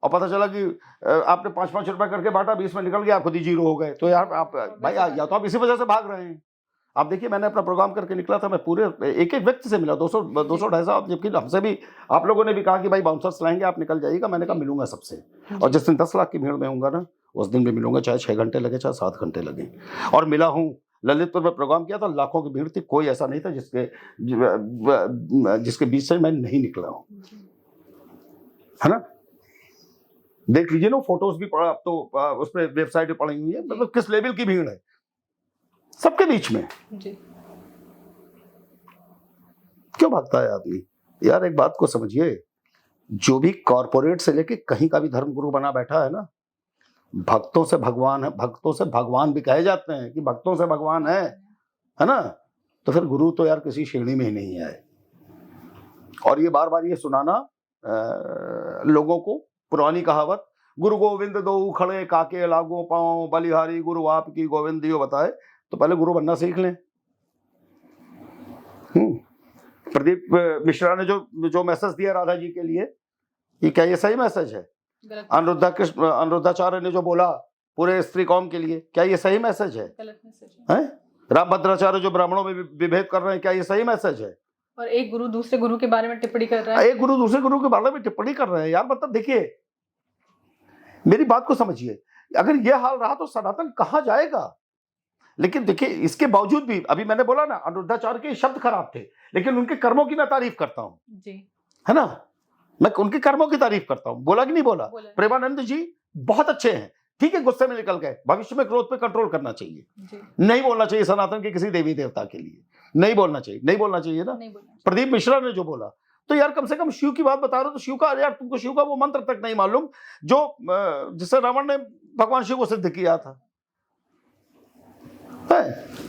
और पता चला कि आपने 5-5 रुपया करके बांटा, 20 में निकल गया, आप खुद ही जीरो हो गए, तो यार आप भाई या तो आप इसी वजह से भाग रहे हैं। आप देखिए, मैंने अपना प्रोग्राम करके निकला था, मैं पूरे एक एक व्यक्ति से मिला, 200-250, जबकि हमसे भी आप लोगों ने भी कहा कि भाई बाउंसर्स लाएंगे, आप निकल जाइएगा। मैंने कहा मिलूंगा सबसे, और जिस दिन 10 लाख की भीड़ में होऊंगा ना, उस दिन भी मिलूंगा, चाहे 6 घंटे लगे, चाहे 7 घंटे लगे। और मिला हूँ। ललितपुर में प्रोग्राम किया था, लाखों की भीड़ थी, कोई ऐसा नहीं था जिसके बीच से मैं नहीं निकला हूँ, है ना। देख लीजिए ना, फोटोज भी पड़ा, अब तो उस पर वेबसाइट पे पड़ी हुई है, मतलब किस लेवल की भीड़ है सबके बीच में। जी क्यों भागता है आदमी? यार एक बात को समझिए, जो भी कॉर्पोरेट से लेके कहीं का भी धर्म गुरु बना बैठा है ना, भक्तों से भगवान है, भक्तों से भगवान भी कहे जाते हैं कि भक्तों से भगवान है ना। तो फिर गुरु तो यार किसी श्रेणी में ही नहीं है। और ये बार बार ये सुनाना लोगों को, पुरानी कहावत, गुरु गोविंद दो खड़े काके लागो पाओ, बलिहारी गुरु आपकी गोविंदियो बताए, तो पहले गुरु बनना सीख लें। प्रदीप मिश्रा ने जो मैसेज दिया राधा जी के लिए, ये क्या ये सही मैसेज है? अनिरुद्धाचार्य ने जो बोला पूरे स्त्री कौम के लिए, क्या ये सही मैसेज है? गलत मैसेज है। रामभद्राचार्य जो ब्राह्मणों में विभेद कर रहे हैं, क्या ये सही मैसेज है? और एक गुरु दूसरे गुरु के बारे में टिप्पणी कर रहा है, एक गुरु दूसरे गुरु के बारे में टिप्पणी कर रहे हैं। यार मतलब देखिए, मेरी बात को समझिए, अगर ये हाल रहा तो सनातन कहां जाएगा? लेकिन देखिए, इसके बावजूद भी, अभी मैंने बोला ना, अनिरुद्धाचार्य के शब्द खराब थे, लेकिन उनके कर्मों की मैं तारीफ करता हूं जी, है ना। मैं उनके कर्मों की तारीफ करता हूं, बोला कि नहीं बोला? प्रेमानंद जी बहुत अच्छे हैं, ठीक है, गुस्से में निकल गए, भविष्य में क्रोध पे कंट्रोल करना चाहिए जी। नहीं बोलना चाहिए सनातन के किसी देवी देवता के लिए, नहीं बोलना चाहिए, नहीं बोलना चाहिए ना। प्रदीप मिश्रा ने जो बोला, तो यार कम से कम शिव की बात बता रहे हो तो शिव का, यार तुमको शिव का वो मंत्र तक नहीं मालूम जो जिससे रावण ने भगवान शिव को सिद्ध किया था।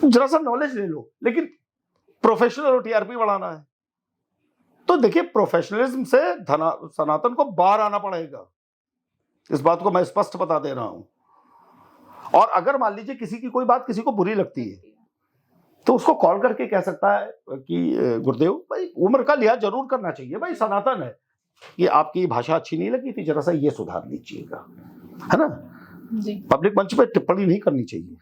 जरा सा नॉलेज ले लो, लेकिन प्रोफेशनल और टीआरपी बढ़ाना है तो देखिए, प्रोफेशनलिज्म से सनातन को बाहर आना पड़ेगा। इस बात को मैं स्पष्ट बता दे रहा हूं। और अगर मान लीजिए किसी की कोई बात किसी को बुरी लगती है तो उसको कॉल करके कह सकता है कि गुरुदेव भाई, उम्र का लिहाज जरूर करना चाहिए, भाई सनातन है, ये आपकी भाषा अच्छी नहीं लगी थी, जरा सा ये सुधार लीजिएगा, है ना जी। पब्लिक मंच पे टिप्पणी नहीं करनी चाहिए।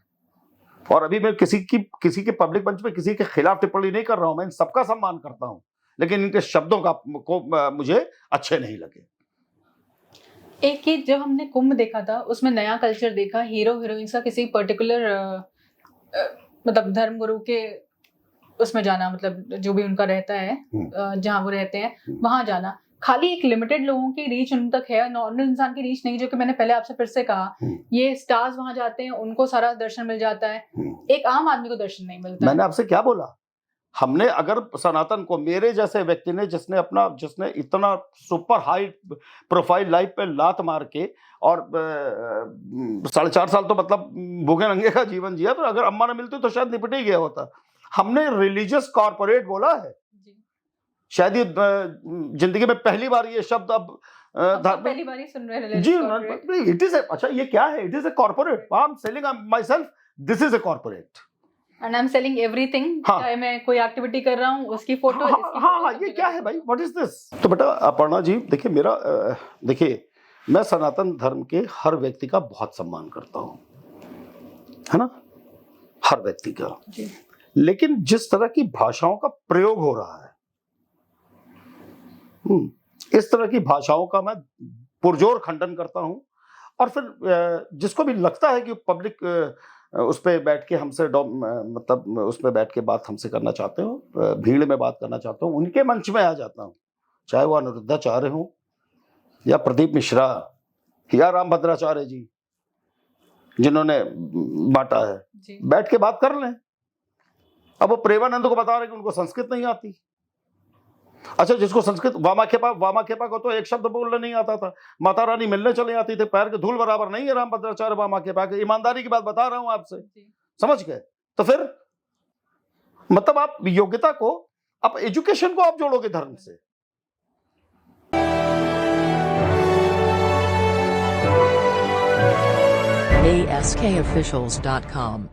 और अभी मैं किसी के पब्लिक मंच पे किसी के खिलाफ टिप्पणी नहीं कर रहा हूं, मैं इन सबका सम्मान करता हूं, लेकिन इनके शब्दों को मुझे अच्छे नहीं लगे। एक ही जब हमने कुंभ देखा था, उसमें नया कल्चर देखा, हीरो हीरोइंस का किसी पर्टिकुलर मतलब धर्म गुरु के उसमें जाना, मतलब जो भी उनका रहता है, जहाँ वो रहते हैं वहां जाना, खाली एक लिमिटेड लोगों की रीच उन तक है, नॉर्मल इंसान की रीच नहीं। जो कि मैंने पहले आपसे फिर से कहा, ये स्टार्स वहां जाते हैं, उनको सारा दर्शन मिल जाता है, एक आम आदमी को दर्शन नहीं मिलता। मैंने आपसे क्या बोला? हमने अगर सनातन को, मेरे जैसे व्यक्ति ने जिसने इतना सुपर हाई प्रोफाइल लाइफ पे लात मार के और 4.5 साल तो मतलब भूखे नंगे का जीवन जिया, तो अगर अम्मा ने मिलती तो शायद निपट ही गया होता। हमने रिलीजियस कॉर्पोरेट बोला है, जी। शायद ये जिंदगी में पहली बार ये शब्द अब अब तो पहली बार ही सुन रहे हैं जी religious corporate। इट इज अच्छा ये क्या है, it is a corporate, I am selling my self, this is a corporate and I am selling everything. हाँ। चाहे मैं कोई एक्टिविटी कर रहा हूँ उसकी फोटो हाँ ये क्या है भाई, व्हाट इज दिस। तो बेटा अपर्णा जी देखिए मेरा देखिए मैं सनातन धर्म के हर व्यक्ति का बहुत सम्मान करता हूँ, है ना, हर व्यक्ति का, जी। लेकिन जिस तरह की भाषाओं का प्रयोग हो रहा है, इस तरह की भाषाओं का मैं पुरजोर खंडन करता हूं। और फिर जिसको भी लगता है कि पब्लिक उस पर बैठ के हमसे मतलब उस पर बैठ के बात हमसे करना चाहते हो, भीड़ में बात करना चाहते हो, उनके मंच में आ जाता हूं, चाहे वो अनिरुद्धाचार्य हो या प्रदीप मिश्रा या रामभद्राचार्य जी जिन्होंने बांटा है, जी। बैठ के बात कर लें। अब वो प्रेमानंद को बता रहे कि उनको संस्कृत नहीं आती। अच्छा जिसको संस्कृत, वामाखेपा को तो एक शब्द बोलने नहीं आता था, माता रानी मिलने चले आती थे, पैर के धूल बराबर नहीं है रामभद्राचार्य वामाखेपा के, ईमानदारी की बात बता रहा हूं आपसे, समझ गए। तो फिर मतलब आप योग्यता को, आप एजुकेशन को आप जोड़ोगे धर्म से। ASKofficials.com